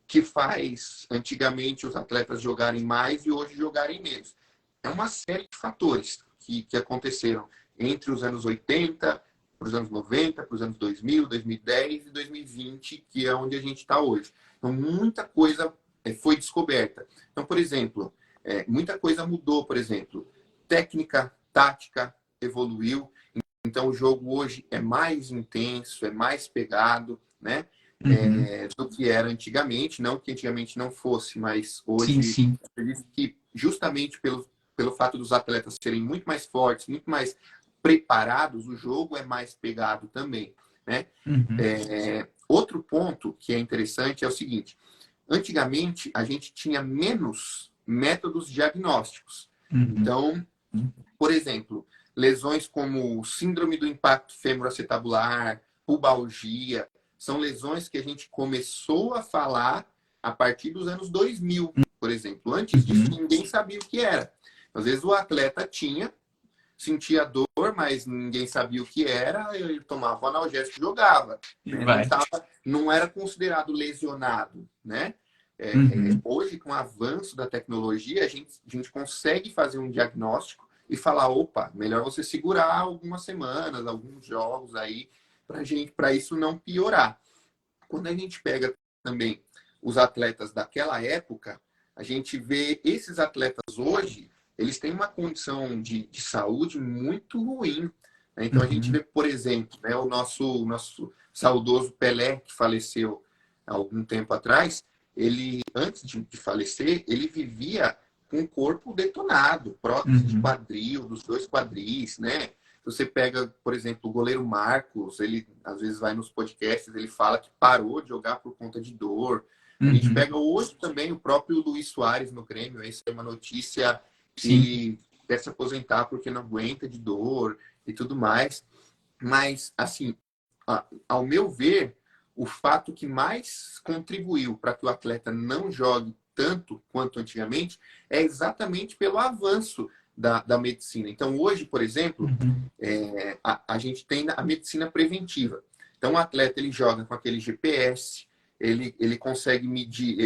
que faz antigamente os atletas jogarem mais e hoje jogarem menos. É uma série de fatores que aconteceram entre os anos 80, para os anos 90, para os anos 2000, 2010 e 2020, que é onde a gente está hoje. Então, muita coisa foi descoberta. Então, por exemplo, muita coisa mudou, por exemplo, técnica, tática evoluiu. Então, o jogo hoje é mais intenso, é mais pegado, né? Uhum, Do que era antigamente. Não que antigamente não fosse, mas sim, hoje, sim. acredito que justamente pelo fato dos atletas serem muito mais fortes, muito mais preparados, o jogo é mais pegado também, né? Uhum, Outro ponto que é interessante é o seguinte: antigamente a gente tinha menos métodos diagnósticos. uhum, Então, por exemplo, lesões como síndrome do impacto femoroacetabular, pubalgia, são lesões que a gente começou a falar a partir dos anos 2000, por exemplo. Antes disso, uhum. ninguém sabia o que era. Às vezes o atleta sentia dor, mas ninguém sabia o que era, ele tomava o analgésico e jogava. E Né? vai. Não era considerado lesionado. Né? Uhum, Hoje, com o avanço da tecnologia, a gente consegue fazer um diagnóstico e falar, opa, melhor você segurar algumas semanas, alguns jogos aí, para isso não piorar. Quando a gente pega também os atletas daquela época, a gente vê esses atletas hoje, eles têm uma condição de saúde muito ruim. Né? Então a gente uhum, vê, por exemplo, né, o nosso saudoso Pelé, que faleceu há algum tempo atrás, ele, antes de falecer, ele vivia com o corpo detonado, prótese de uhum, quadril, dos dois quadris, né? Você pega, por exemplo, o goleiro Marcos, ele às vezes vai nos podcasts, ele fala que parou de jogar por conta de dor. A gente pega hoje também o próprio Luís Soares no Grêmio, essa é uma notícia que ele quer se aposentar porque não aguenta de dor e tudo mais. Mas, assim, ao meu ver, o fato que mais contribuiu para que o atleta não jogue tanto quanto antigamente é exatamente pelo avanço da medicina. Então, hoje, por exemplo, a gente tem a medicina preventiva. Então, o atleta ele joga com aquele GPS, ele consegue medir,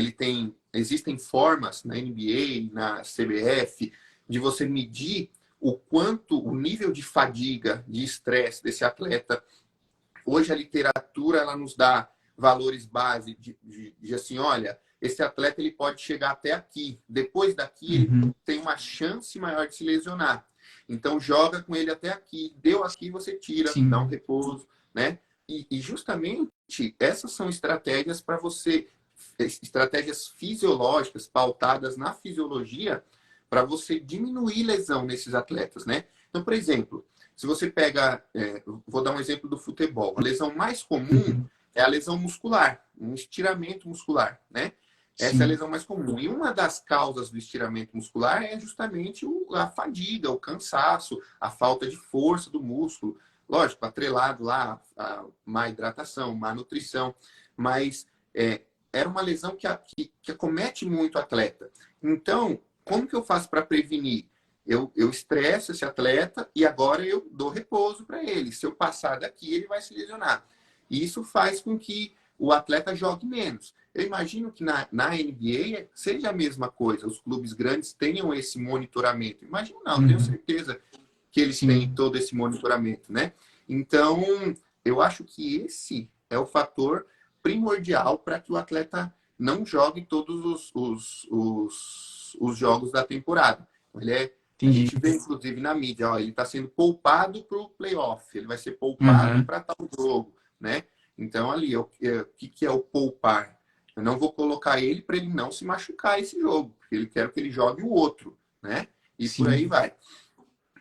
existem formas na NBA, na CBF, de você medir o nível de fadiga, de estresse desse atleta. Hoje a literatura ela nos dá valores base de assim, olha, esse atleta ele pode chegar até aqui, depois daqui ele tem uma chance maior de se lesionar. Então joga com ele até aqui, deu aqui você tira, dá um repouso, né? E justamente essas são estratégias para você, estratégias fisiológicas pautadas na fisiologia para você diminuir lesão nesses atletas, né? Então, por exemplo, se você pega, vou dar um exemplo do futebol, a lesão mais comum é a lesão muscular, um estiramento muscular, né? Essa é a lesão mais comum. E uma das causas do estiramento muscular é justamente a fadiga, o cansaço, a falta de força do músculo. Lógico, atrelado lá a má hidratação, má nutrição, mas era uma lesão que acomete muito o atleta. Então, como que eu faço para prevenir? Eu estresso esse atleta e agora eu dou repouso para ele. Se eu passar daqui, ele vai se lesionar. E isso faz com que o atleta jogue menos. Eu imagino que na NBA seja a mesma coisa. Os clubes grandes tenham esse monitoramento. Imagino não, tenho certeza que eles têm todo esse monitoramento, né? Então, eu acho que esse é o fator primordial para que o atleta não jogue todos os jogos da temporada. A gente vê, inclusive, na mídia, ó, ele está sendo poupado para o playoff, ele vai ser poupado para tal jogo, né? Então, ali, o que é o poupar? Eu não vou colocar ele para ele não se machucar esse jogo, porque ele quer que ele jogue o outro, né? E por aí vai.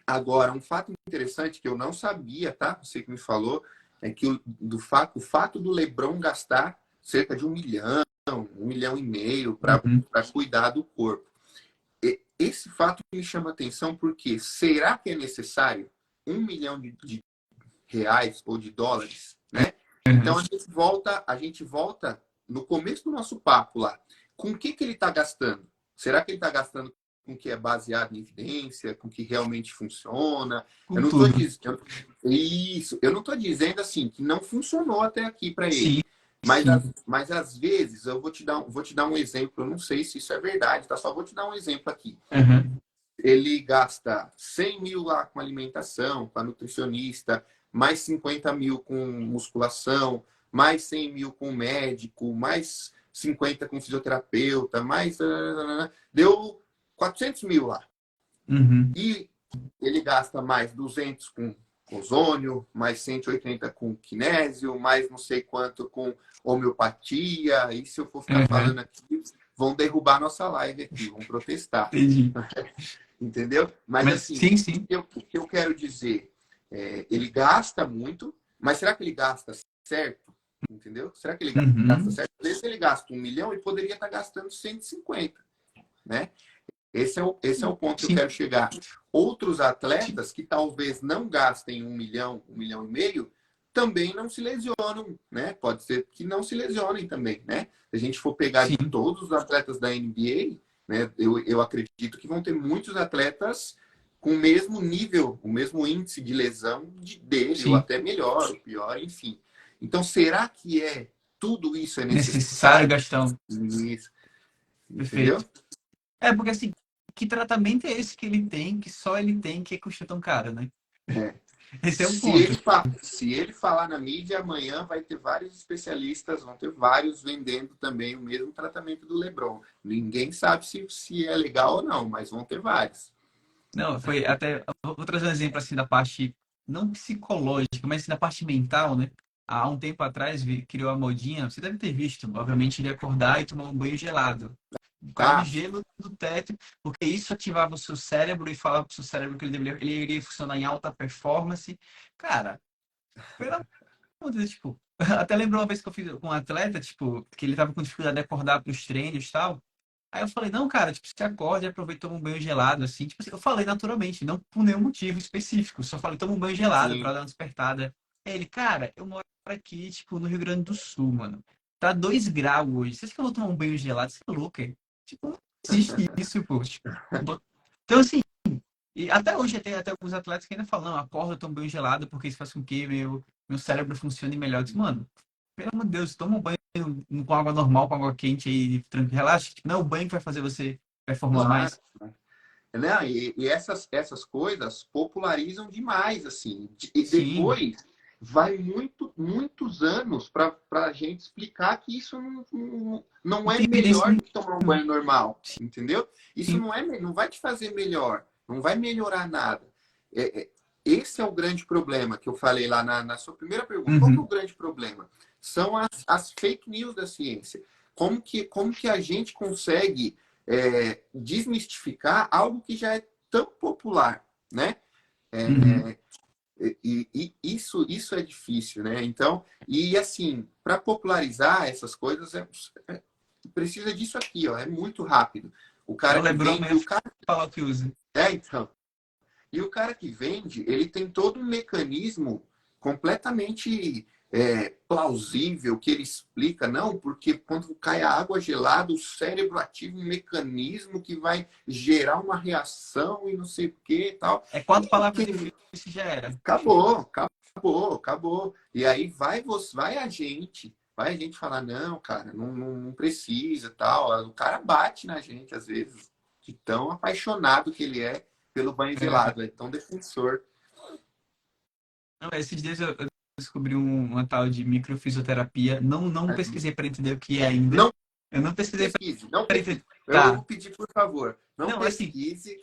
Agora, um fato interessante que eu não sabia, tá? Você que me falou, é que o fato do LeBron gastar cerca de 1 milhão e meio para cuidar do corpo. Esse fato me chama atenção porque será que é necessário 1 milhão de reais ou de dólares, né? Então a gente volta no começo do nosso papo lá. Com o que ele está gastando? Será que ele está gastando com o que é baseado em evidência, com o que realmente funciona? Eu não estou dizendo isso. Eu não estou dizendo assim que não funcionou até aqui para ele. Mas às vezes eu vou te dar um exemplo. Eu não sei se isso é verdade, tá? Só vou te dar um exemplo aqui. Ele gasta 100 mil lá com alimentação, com a nutricionista, mais 50 mil com musculação, mais 100 mil com médico, mais 50 com fisioterapeuta, mais... Deu 400 mil lá. E ele gasta mais 200 com ozônio, mais 180 com kinésio, mais não sei quanto com homeopatia. E se eu for ficar falando aqui, vão derrubar nossa live aqui, vão protestar. Entendeu? Mas assim, o que eu quero dizer, ele gasta muito, mas será que ele gasta certo? Entendeu? Será que ele gasta certo? Às vezes ele gasta 1 milhão e poderia estar gastando 150, né? Esse é o ponto que eu quero chegar. Outros atletas que talvez não gastem 1 milhão, 1 milhão e meio, também não se lesionam, né? Pode ser que não se lesionem também, né? Se a gente for pegar de todos os atletas da NBA, né? Eu acredito que vão ter muitos atletas com o mesmo nível, o mesmo índice de lesão dele, ou até melhor, ou pior, enfim. Então, será que tudo isso é necessário, Gastão? Isso. Entendeu? Porque assim, que tratamento é esse que ele tem, que só ele tem, que custa tão caro, né? Esse é o ponto. Se ele falar na mídia, amanhã vai ter vários especialistas, vão ter vários vendendo também o mesmo tratamento do LeBron. Ninguém sabe se é legal ou não, mas vão ter vários. Não, foi até... Vou trazer um exemplo assim da parte, não psicológica, mas assim, da parte mental, né? Há um tempo atrás criou a modinha, você deve ter visto, obviamente, ele acordar e tomar um banho gelado. por causa do Ah, gelo do teto, porque isso ativava o seu cérebro e falava para o seu cérebro que ele iria funcionar em alta performance. Cara, pelo amor de Deus, tipo, até lembro uma vez que eu fiz com um atleta, tipo, que ele tava com dificuldade de acordar para os treinos e tal. Aí eu falei, não, cara, tipo, você acorda e aproveita e toma um banho gelado, assim. Tipo assim, eu falei naturalmente, não por nenhum motivo específico. Só falei, toma um banho gelado pra sim. dar uma despertada. Aí ele, cara, eu moro aqui, tipo, no Rio Grande do Sul, mano. Tá 2 graus hoje. Você acha que eu vou tomar um banho gelado? Você é louco, é? Tipo, não existe isso, pô. Tipo, então, assim, e até hoje tem até alguns atletas que ainda falam, não, acorda, toma um banho gelado, porque isso faz com que meu cérebro funcione melhor. Eu disse, mano, pelo amor de Deus, toma um banho com água normal, com água quente aí, tranquilo, relaxa. Tipo, não é o banho que vai fazer você performar Claro. mais. Né? E essas coisas popularizam demais, assim. E Sim, depois vai muitos anos para a gente explicar que isso não não é tem evidência melhor do que tomar um nenhuma. banho normal, entendeu? Isso Sim. não vai te fazer melhor, não vai melhorar nada. Esse é o grande problema que eu falei lá na sua primeira pergunta. Qual que é o Uhum. grande problema? São as fake news da ciência. Como que a gente consegue desmistificar algo que já é tão popular, né? Uhum. É, e isso é difícil, né? Então, e assim, para popularizar essas coisas, precisa disso aqui, ó, é muito rápido. O É cara o que Lebron vende, o mesmo cara, falar o que usa. então, e o cara que vende, ele tem todo um mecanismo completamente plausível que ele explica, não, porque quando cai a água gelada, o cérebro ativa um mecanismo que vai gerar uma reação e não sei o que e tal. É 4 E palavras quem difíceis já era. acabou. E aí vai a gente falar, não, cara, não precisa, tal. O cara bate na gente às vezes, de tão apaixonado que ele é pelo banho É. gelado, é tão defensor. Não, esses dias eu descobri uma tal de microfisioterapia. Não pesquisei para entender o que é ainda. Não Eu não pesquisei pesquise, não para pesquise. entender. Eu Tá. vou pedir, por favor, não Não, assim, pesquise.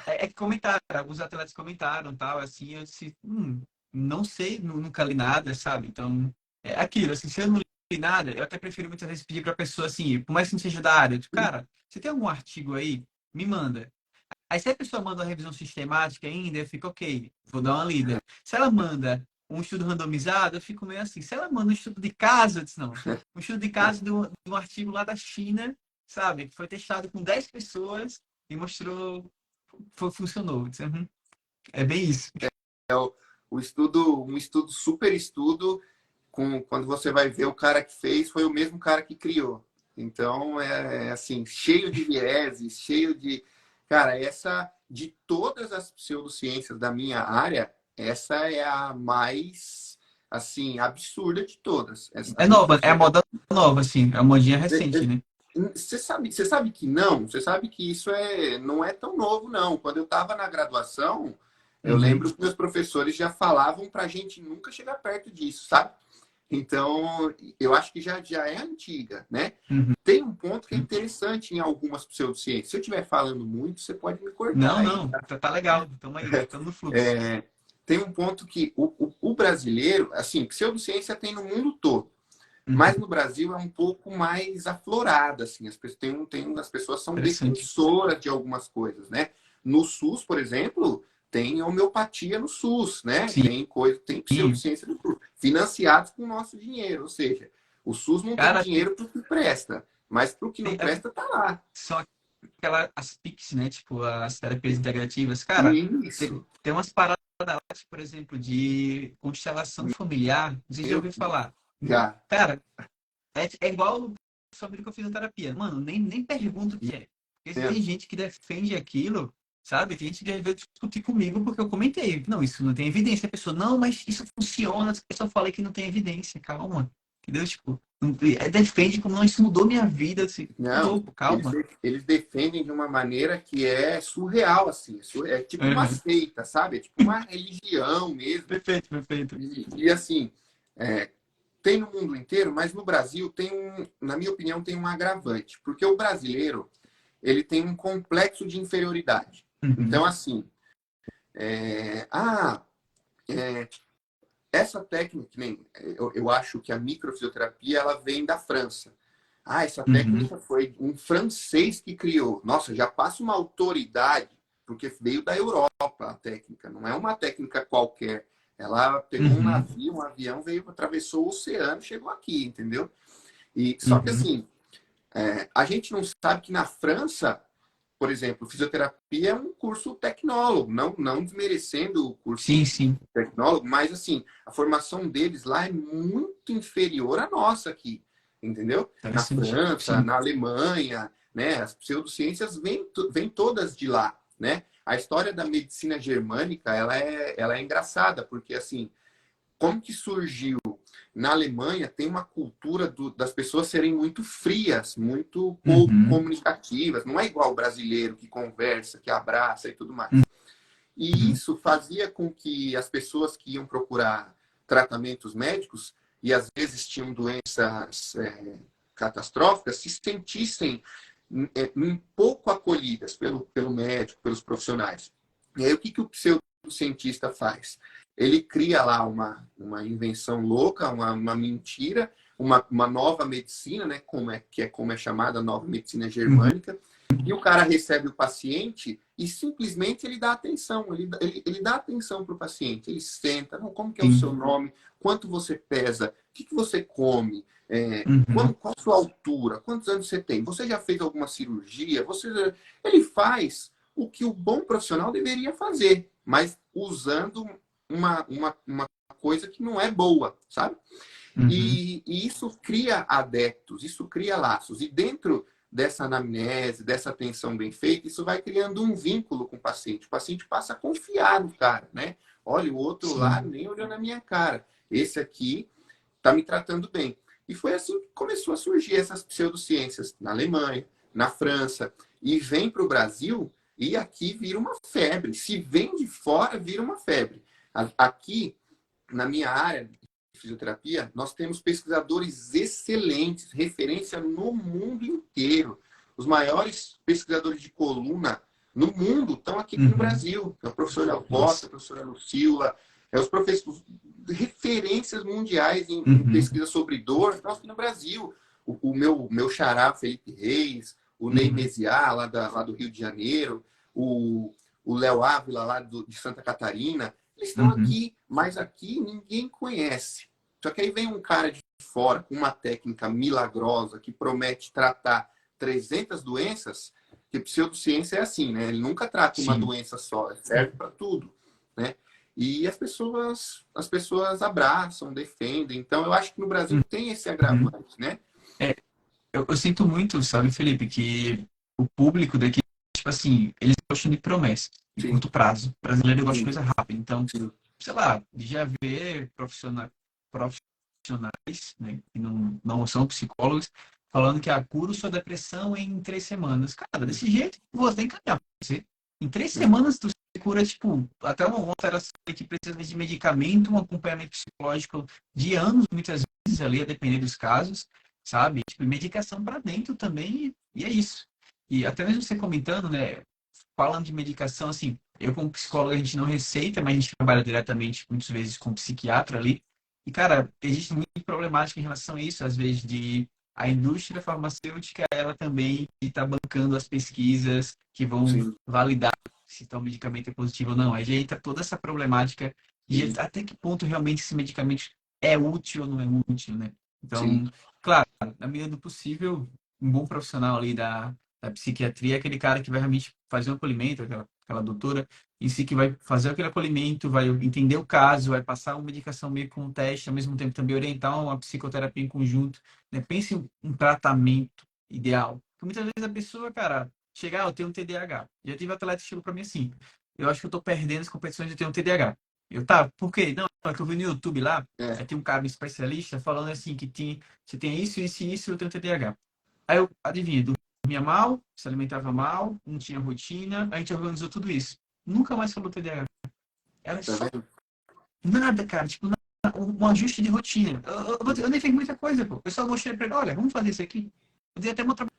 é que comentaram, alguns atletas comentaram, tal, assim, eu disse, não sei, nunca li nada, sabe? Então, é aquilo, assim, se eu não li nada, eu até prefiro muitas vezes pedir pra pessoa, assim, por mais que não seja da área, tipo, cara, você tem algum artigo aí? Me manda. Aí se a pessoa manda uma revisão sistemática ainda, eu fico, ok, vou dar uma lida. Se ela manda um estudo randomizado, eu fico meio assim. Se ela manda um estudo de caso, eu disse, não. Um estudo de caso de um artigo lá da China, sabe? Que foi testado com 10 pessoas e mostrou funcionou. Disse, uhum. É bem isso. Um estudo, super estudo, quando você vai ver o cara que fez, foi o mesmo cara que criou. Então, assim, cheio de vieses, cheio de. Cara, de todas as pseudociências da minha área, essa é a mais, assim, absurda de todas. A É nova, é a microfisiologia. moda nova, assim, é a modinha recente, né? Você sabe que não? Você sabe que isso não é tão novo, não. Quando eu estava na graduação, eu Uhum, lembro que meus professores já falavam para a gente nunca chegar perto disso, sabe? Então, eu acho que já é antiga, né? uhum. Tem um ponto que é interessante em algumas pseudociências. Se eu estiver falando muito, você pode me cortar Não, aí. não, tá legal, estamos aí, estamos no fluxo. Tem um ponto que o brasileiro, assim, pseudociência tem no mundo todo. Uhum, Mas no Brasil é um pouco mais aflorada, assim. As pessoas são interessante. defensoras de algumas coisas, né? No SUS, por exemplo, tem homeopatia no SUS, né? Sim, Tem pseudociência no SUS, financiados com o nosso dinheiro. Ou seja, o SUS não tem cara, dinheiro para o que presta, mas para o que não tem, presta, tá lá. só as PICs, né? Tipo, as terapias integrativas. Cara, Isso. tem umas paradas lá, tipo, por exemplo, de constelação familiar. Não sei se já Eu ouviu falar. já. Cara, é igual sobre que eu fiz a terapia. Mano, nem pergunto o que é. Porque se tem gente que defende aquilo, sabe? Tem gente que já veio discutir comigo porque eu comentei. Não, isso não tem evidência. A pessoa, não, mas isso funciona. A pessoa fala que não tem evidência. Calma. Entendeu? Tipo, defende como não, isso mudou minha vida. Assim, ô Não, louco, eles, calma. eles defendem de uma maneira que é surreal, assim. É tipo uma Uhum. seita, sabe? É tipo uma religião mesmo. Perfeito, perfeito. E assim, tem no mundo inteiro, mas no Brasil na minha opinião, tem um agravante. Porque o brasileiro, ele tem um complexo de inferioridade. Uhum. Então, assim, é, ah, é, essa técnica, que nem, eu acho que a microfisioterapia, ela vem da França. Ah, essa Uhum. técnica foi um francês que criou. Nossa, já passa uma autoridade, porque veio da Europa a técnica, não é uma técnica qualquer. Ela pegou um Uhum. navio, um avião, veio, atravessou o oceano, chegou aqui, entendeu? E só que Uhum. assim, a gente não sabe que na França, por exemplo, fisioterapia é um curso tecnólogo, não desmerecendo o Sim, curso sim. tecnólogo, mas assim, a formação deles lá é muito inferior à nossa aqui, entendeu? Na Interessante. França, Sim. na Alemanha, né? As pseudociências vêm todas de lá, né? A história da medicina germânica, ela é engraçada, porque assim, como que surgiu? Na Alemanha tem uma cultura das pessoas serem muito frias, muito pouco Uhum. comunicativas. Não é igual o brasileiro que conversa, que abraça e tudo mais. E Uhum. isso fazia com que as pessoas que iam procurar tratamentos médicos e às vezes tinham doenças catastróficas se sentissem um pouco acolhidas pelo médico, pelos profissionais. E aí o que o pseudocientista faz? Ele cria lá uma invenção louca, uma mentira, uma nova medicina, né, como é chamada a nova medicina Uhum. germânica, e o cara recebe o paciente e simplesmente ele dá atenção, ele dá atenção para o paciente, ele senta, não, como que é o seu Sim. nome, quanto você pesa, o que você come, Uhum. qual a sua altura, quantos anos você tem, você já fez alguma cirurgia, ele faz o que o bom profissional deveria fazer, mas usando uma coisa que não é boa, sabe? Uhum. E isso cria adeptos, isso cria laços. E dentro dessa anamnese, dessa atenção bem feita, isso vai criando um vínculo com o paciente. O paciente passa a confiar no cara, né? Olha, o outro lá Sim. nem olhou na minha cara. Esse aqui está me tratando bem. E foi assim que começou a surgir essas pseudociências na Alemanha, na França, e vem para o Brasil e aqui vira uma febre. Se vem de fora, vira uma febre. Aqui, na minha área de fisioterapia, nós temos pesquisadores excelentes, referência no mundo inteiro. Os maiores pesquisadores de coluna no mundo estão aqui no Uhum. Brasil. É o professor Léo Costa, Nossa. a professora Lucila, os professores, referências mundiais em Uhum. pesquisa sobre dor, estão aqui no Brasil. O meu xará, Felipe Reis, o Ney Uhum. Mesiá, lá do Rio de Janeiro, o Léo Ávila, lá de Santa Catarina, eles estão Uhum. aqui, mas aqui ninguém conhece. Só que aí vem um cara de fora com uma técnica milagrosa que promete tratar 300 doenças, que pseudociência é assim, né? Ele nunca trata uma Sim. doença só, serve para tudo, né? E as pessoas abraçam, defendem. Então, eu acho que no Brasil tem esse Uhum. agravante, né? É, eu sinto muito, sabe, Felipe, que o público daqui, tipo assim, eles gostam de promessa, de Sim, curto prazo. O brasileiro gosta de sim, coisa rápida. Então, sim. sei lá, já vê profissionais, né, que não são psicólogos, falando que a cura sua depressão em 3 semanas. Cara, desse jeito, você tem que caminhar pra você. Em 3 semanas, tu se cura, tipo, até uma alteração que precisa de medicamento, um acompanhamento psicológico de anos, muitas vezes, ali, a depender dos casos, sabe? Tipo, medicação para dentro também, e é isso. E até mesmo você comentando, né, falando de medicação, assim, eu como psicólogo a gente não receita, mas a gente trabalha diretamente muitas vezes com psiquiatra ali. E, cara, existe muita problemática em relação a isso, às vezes, de a indústria farmacêutica, ela também está bancando as pesquisas que vão Sim, validar se tal medicamento é positivo ou não. Aí entra toda essa problemática de sim, até que ponto realmente esse medicamento é útil ou não é útil, né? sim, Então, claro, na medida do possível, um bom profissional ali da psiquiatria é aquele cara que vai realmente fazer um acolhimento, aquela doutora em si que vai fazer aquele acolhimento, vai entender o caso, vai passar uma medicação meio com um teste, ao mesmo tempo também orientar uma psicoterapia em conjunto, né? Pense em um tratamento ideal. Porque muitas vezes a pessoa, cara, chegar, eu tenho um TDAH. Já tive atleta que chegou pra mim assim, eu acho que eu tô perdendo as competições de ter um TDAH. Eu, tá, por quê? Não, é que eu vi no YouTube lá, é, aí tem um cara, um especialista, falando assim, que você tem isso, isso e isso, eu tenho TDAH. Aí eu, adivinha, dormia mal, se alimentava mal, não tinha rotina, a gente organizou tudo isso. Nunca mais falou TDAH. Era tá só vendo? nada, cara, tipo, um ajuste de rotina. Eu nem fiz muita coisa, pô. Eu só mostrei pra ele, olha, vamos fazer isso aqui. Eu dei até meu trabalho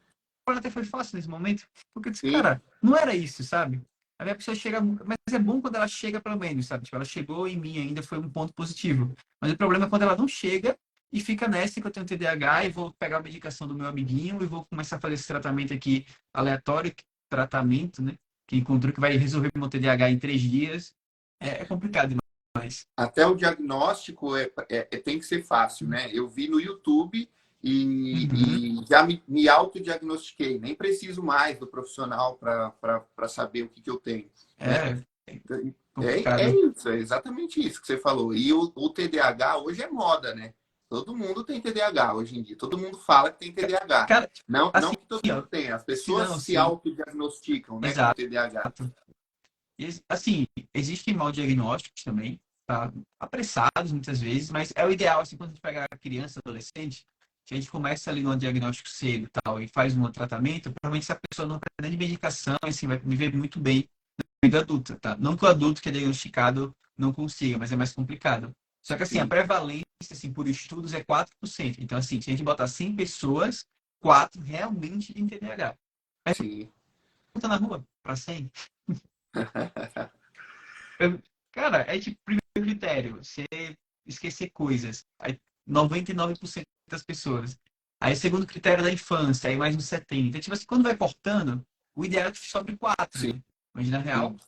até foi fácil nesse momento, porque eu disse, Sim, cara, não era isso, sabe? Aí a pessoa chega, mas é bom quando ela chega pelo menos, sabe? Tipo, ela chegou em mim ainda foi um ponto positivo. Mas o problema é quando ela não chega e fica nessa que eu tenho TDAH e vou pegar a medicação do meu amiguinho e vou começar a fazer esse tratamento aqui aleatório, tratamento, né? Que encontrou que vai resolver meu TDAH em 3 dias. É complicado demais. Até o diagnóstico tem que ser fácil, né? Eu vi no YouTube Uhum. e já me autodiagnostiquei. Nem preciso mais do profissional para saber o que eu tenho, né? É É complicado. isso, é exatamente isso que você falou. E o TDAH hoje é moda, né? Todo mundo tem TDAH hoje em dia. Todo mundo fala que tem TDAH. Cara, Não assim, que todo mundo ó, tenha. As se pessoas não, se sim, autodiagnosticam, né, com exato. TDAH. Assim, existem mal diagnósticos também, tá? Apressados muitas vezes, mas é o ideal, assim, quando a gente pega a criança, adolescente, que a gente começa ali no diagnóstico cedo e tal, e faz um tratamento, provavelmente se a pessoa não precisa de medicação, assim, vai viver muito bem na vida adulta, tá? Não que o adulto que é diagnosticado não consiga, mas é mais complicado. Só que, assim, a Sim, prevalência, assim, por estudos é 4%. Então, assim, se a gente botar 100 pessoas, 4 realmente têm TDAH. sim. Pergunta na rua, para 100. Cara, é tipo, primeiro critério, você esquecer coisas. Aí 99% das pessoas. Aí segundo critério da infância, aí mais uns 70%. Então, tipo assim, quando vai cortando, o ideal é que sobre 4, Sim, né? Mas na real, sim.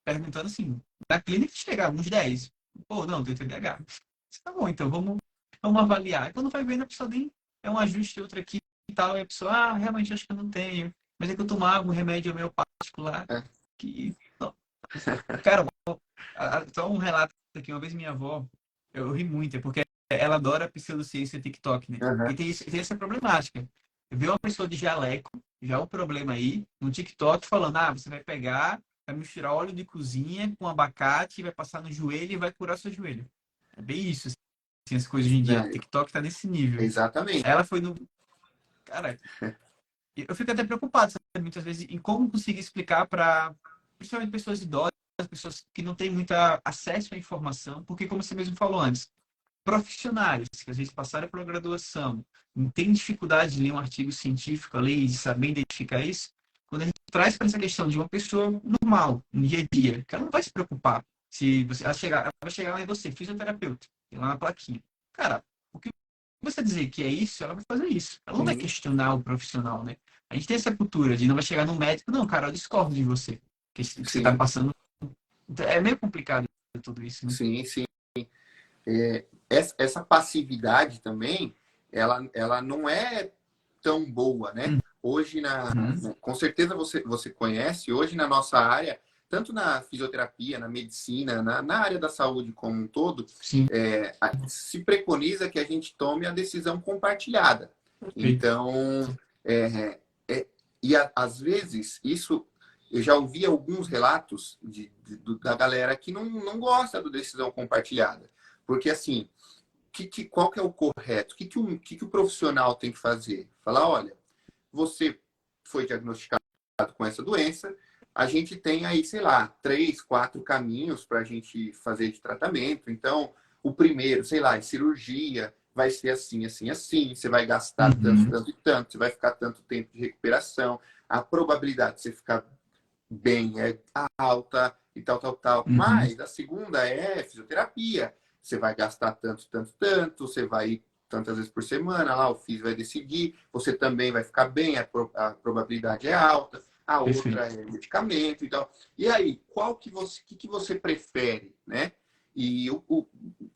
perguntando assim, na clínica chega uns 10. Pô, não, tem TDAH. Tá bom, então vamos avaliar. E quando vai vendo, a pessoa tem é um ajuste, outro aqui e tal, e a pessoa, realmente acho que eu não tenho. Mas é que eu tomava um remédio homeopático lá, É. que, não. Cara, só um relato aqui. Uma vez minha avó, eu ri muito, é porque ela adora pseudociência TikTok, né? E Uhum. tem essa problemática. Ver uma pessoa de jaleco, já é um problema aí, no TikTok, falando: você vai pegar, vai misturar óleo de cozinha com abacate, vai passar no joelho e vai curar seu joelho. É bem isso, assim, as coisas hoje em dia. Né? TikTok tá nesse nível. Exatamente. Aí ela foi no. Cara, eu fico até preocupado, sabe, muitas vezes, em como conseguir explicar para, principalmente pessoas idosas, pessoas que não têm muito acesso à informação, porque, como você mesmo falou antes, profissionais que às vezes passaram pela graduação, não têm dificuldade de ler um artigo científico ali, de saber identificar isso, quando a gente traz para essa questão de uma pessoa normal, no dia a dia, que ela não vai se preocupar se você ela vai chegar lá em você, fisioterapeuta, tem lá uma plaquinha. Cara, o que você dizer que é isso, ela vai fazer isso. Ela não vai Sim, questionar o profissional, né? A gente tem essa cultura de não vai chegar no médico, não, cara, eu discordo de você, que você está sim, passando. É meio complicado tudo isso, né? sim, sim. Essa passividade também, ela não é tão boa, né? Hoje, Uhum. com certeza você conhece, hoje na nossa área, tanto na fisioterapia, na medicina, na área da saúde como um todo, Sim, se preconiza que a gente tome a decisão compartilhada. perfeito. Então, é, às vezes, isso eu já ouvi alguns relatos da galera que não gosta da decisão compartilhada. Porque, assim, qual que é o correto? O que o profissional tem que fazer? Falar, olha, você foi diagnosticado com essa doença, a gente tem aí, sei lá, 3, 4 caminhos para a gente fazer de tratamento. Então, o primeiro, sei lá, é cirurgia, vai ser assim, assim, assim, você vai gastar tanto, Uhum. tanto e tanto, você vai ficar tanto tempo de recuperação, a probabilidade de você ficar bem é alta e tal, tal, tal. Uhum. Mas a segunda é fisioterapia. Você vai gastar tanto, tanto, tanto, você vai ir tantas vezes por semana, lá o físico vai decidir, você também vai ficar bem, a probabilidade é alta, a outra Perfeito. é medicamento e tal. E aí, que você prefere, né? E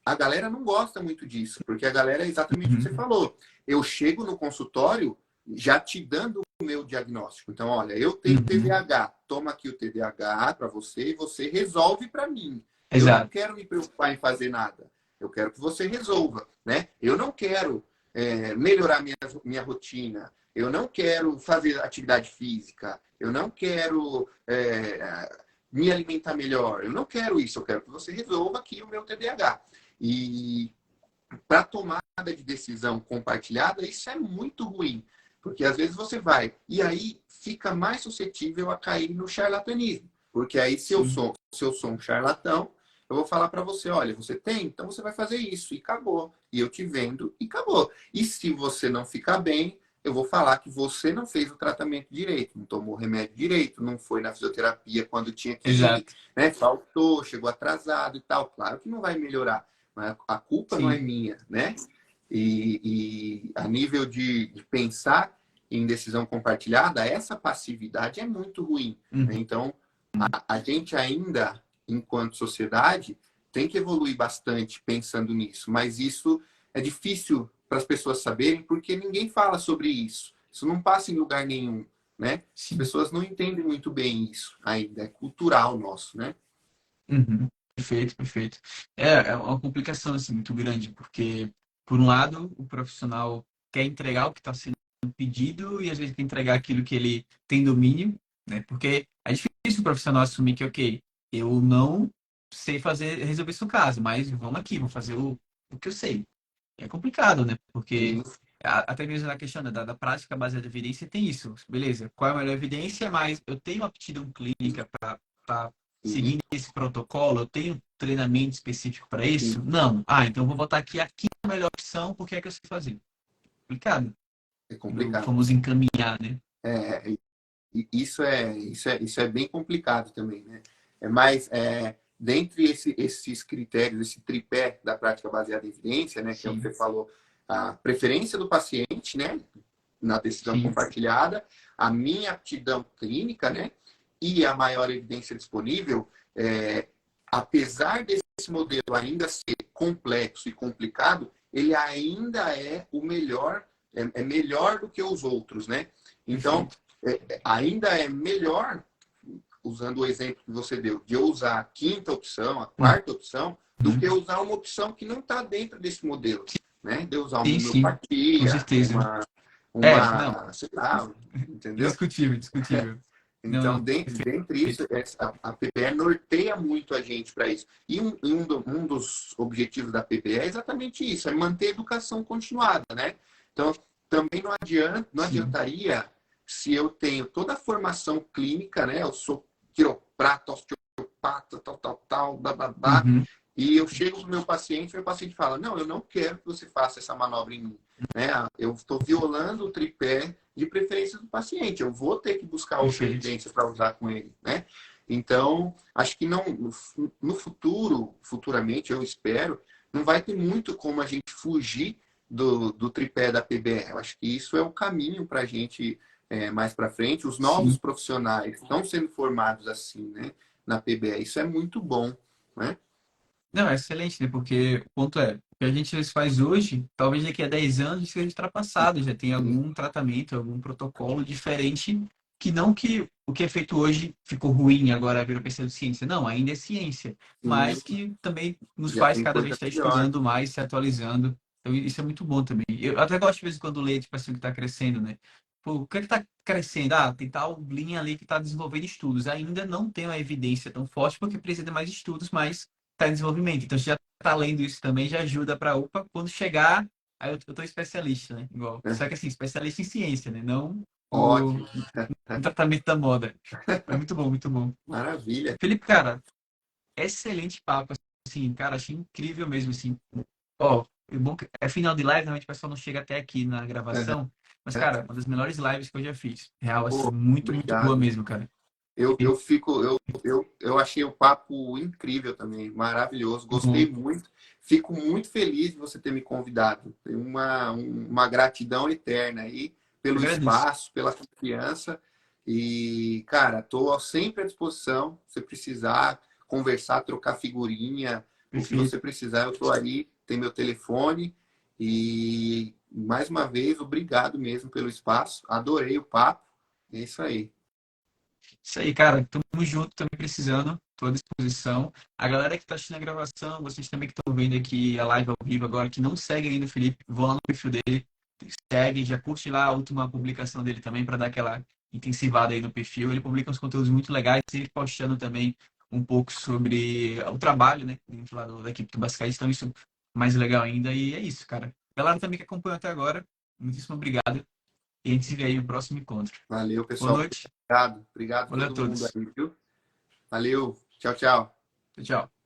a galera não gosta muito disso, porque a galera é exatamente o que você Uhum. falou. Eu chego no consultório já te dando o meu diagnóstico. Então, olha, eu tenho Uhum. TDAH, toma aqui o TDAH para você e você resolve para mim. Eu não Exato. quero me preocupar em fazer nada. Eu quero que você resolva, né? Eu não quero melhorar minha rotina. Eu não quero fazer atividade física. Eu não quero me alimentar melhor. Eu não quero isso. Eu quero que você resolva aqui o meu TDAH. E para tomada de decisão compartilhada, isso é muito ruim, porque às vezes você vai e aí fica mais suscetível a cair no charlatanismo, porque aí Sim. se eu sou um charlatão, eu vou falar para você, olha, você tem, então você vai fazer isso e acabou. E eu te vendo e acabou. E se você não ficar bem, eu vou falar que você não fez o tratamento direito, não tomou remédio direito, não foi na fisioterapia quando tinha que ir, Exato. né? Faltou, chegou atrasado e tal. Claro que não vai melhorar, mas a culpa não é Sim. minha, né? E a nível de pensar em decisão compartilhada, essa passividade é muito ruim. Né? Então, a gente ainda, enquanto sociedade, tem que evoluir bastante pensando nisso, mas isso é difícil para as pessoas saberem porque ninguém fala sobre isso. Isso não passa em lugar nenhum, né? As pessoas não entendem muito bem isso ainda, é cultural nosso, né? Perfeito, perfeito. É uma complicação assim, muito grande, porque, por um lado, o profissional quer entregar o que está sendo pedido e às vezes quer entregar aquilo que ele tem domínio, né? Porque é difícil o profissional assumir que, ok, eu não sei resolver isso no caso, mas vamos aqui, vamos fazer o que eu sei. É complicado, né? Porque até mesmo na questão da prática baseada em evidência tem isso. Beleza, qual é a melhor evidência? Mas eu tenho aptidão clínica para seguir esse protocolo? Eu tenho treinamento específico para isso? Não. Ah, então eu vou botar aqui a melhor opção porque é que eu sei fazer. Complicado. É complicado. Vamos encaminhar, né? Isso é bem complicado também, né? Dentre esses critérios, esse tripé da prática baseada em evidência, né, que é o que você falou, a preferência do paciente, né, na decisão compartilhada, a minha aptidão clínica, né, e a maior evidência disponível, apesar desse modelo ainda ser complexo e complicado, ele ainda é o melhor, é melhor do que os outros, né? Então, ainda é melhor, usando o exemplo que você deu, de eu usar a quinta opção, a quarta opção, do que usar uma opção que não está dentro desse modelo, né? De eu usar uma Com homeopatia, certeza. Não. sei lá, entendeu? Indiscutível, indiscutível. Então, dentre isso, a PPE norteia muito a gente para isso. E um dos objetivos da PPE é exatamente isso, é manter a educação continuada, né? Então, também não adiantaria se eu tenho toda a formação clínica, né? Eu sou quiroprata, osteopata, tal, blá, e eu chego para o meu paciente fala, não, eu não quero que você faça essa manobra em mim. Né? Eu estou violando o tripé de preferência do paciente. Eu vou ter que buscar outra evidência para usar com ele. Né? Então, acho que não, no futuramente, eu espero, não vai ter muito como a gente fugir do tripé da PBE. Eu acho que isso é o caminho para a gente mais para frente. Os novos profissionais estão sendo formados assim, né? Na PBE. Isso é muito bom, né? Não, é excelente, né? Porque o ponto é, o que a gente faz hoje, talvez daqui a 10 anos seja ultrapassado, já tem algum tratamento, algum protocolo diferente, que não que o que é feito hoje ficou ruim, agora virou pseudociência. Não, ainda é ciência, mas que também nos Já faz tem cada coisa vez estar melhor. estudando mais, se atualizando. Então, isso é muito bom também. Eu até gosto de vez em quando ler, tipo assim, o que está crescendo, né? Pô, o que é que está crescendo? Ah, tem tal linha ali que está desenvolvendo estudos. Ainda não tem uma evidência tão forte, porque precisa de mais estudos, mas está em desenvolvimento. Então, você já está lendo isso também, já ajuda para opa, quando chegar, aí eu tô especialista, né? Igual. Só que assim, especialista em ciência, né? Não Ótimo. no tratamento da moda. É muito bom, muito bom. Maravilha. Felipe, cara, excelente papo, assim, cara, achei incrível mesmo, assim. Ó, é bom que é final de live, normalmente o pessoal não chega até aqui na gravação, mas, cara, uma das melhores lives que eu já fiz. Real, assim, Pô, muito, muito boa obrigado. mesmo, cara. Eu achei o papo incrível também, maravilhoso. Bom, Gostei muito. Fico muito feliz de você ter me convidado. Tenho uma gratidão eterna aí pelo agradeço. espaço, pela confiança. E, cara, estou sempre à disposição. Se você precisar conversar, trocar figurinha, o que Perfeito. você precisar, eu estou aí. Tem meu telefone. E, mais uma vez, obrigado mesmo pelo espaço. Adorei o papo. É isso aí. Isso aí, cara. Tamo junto, também precisando. Tô à disposição. A galera que tá assistindo a gravação, vocês também que estão vendo aqui a live ao vivo agora, que não seguem ainda o Felipe, vão lá no perfil dele, segue, já curte lá a última publicação dele também para dar aquela intensivada aí no perfil. Ele publica uns conteúdos muito legais, ele postando também um pouco sobre o trabalho, né, dentro lá da equipe do Basquete. Então, isso é mais legal ainda. E é isso, cara. Galera também que acompanhou até agora, muitíssimo obrigado. E a gente se vê aí no próximo encontro. Valeu, Boa pessoal. noite. Obrigado. Obrigado a Valeu a todo mundo todos. aí, viu? Valeu. Tchau, tchau. Tchau, tchau.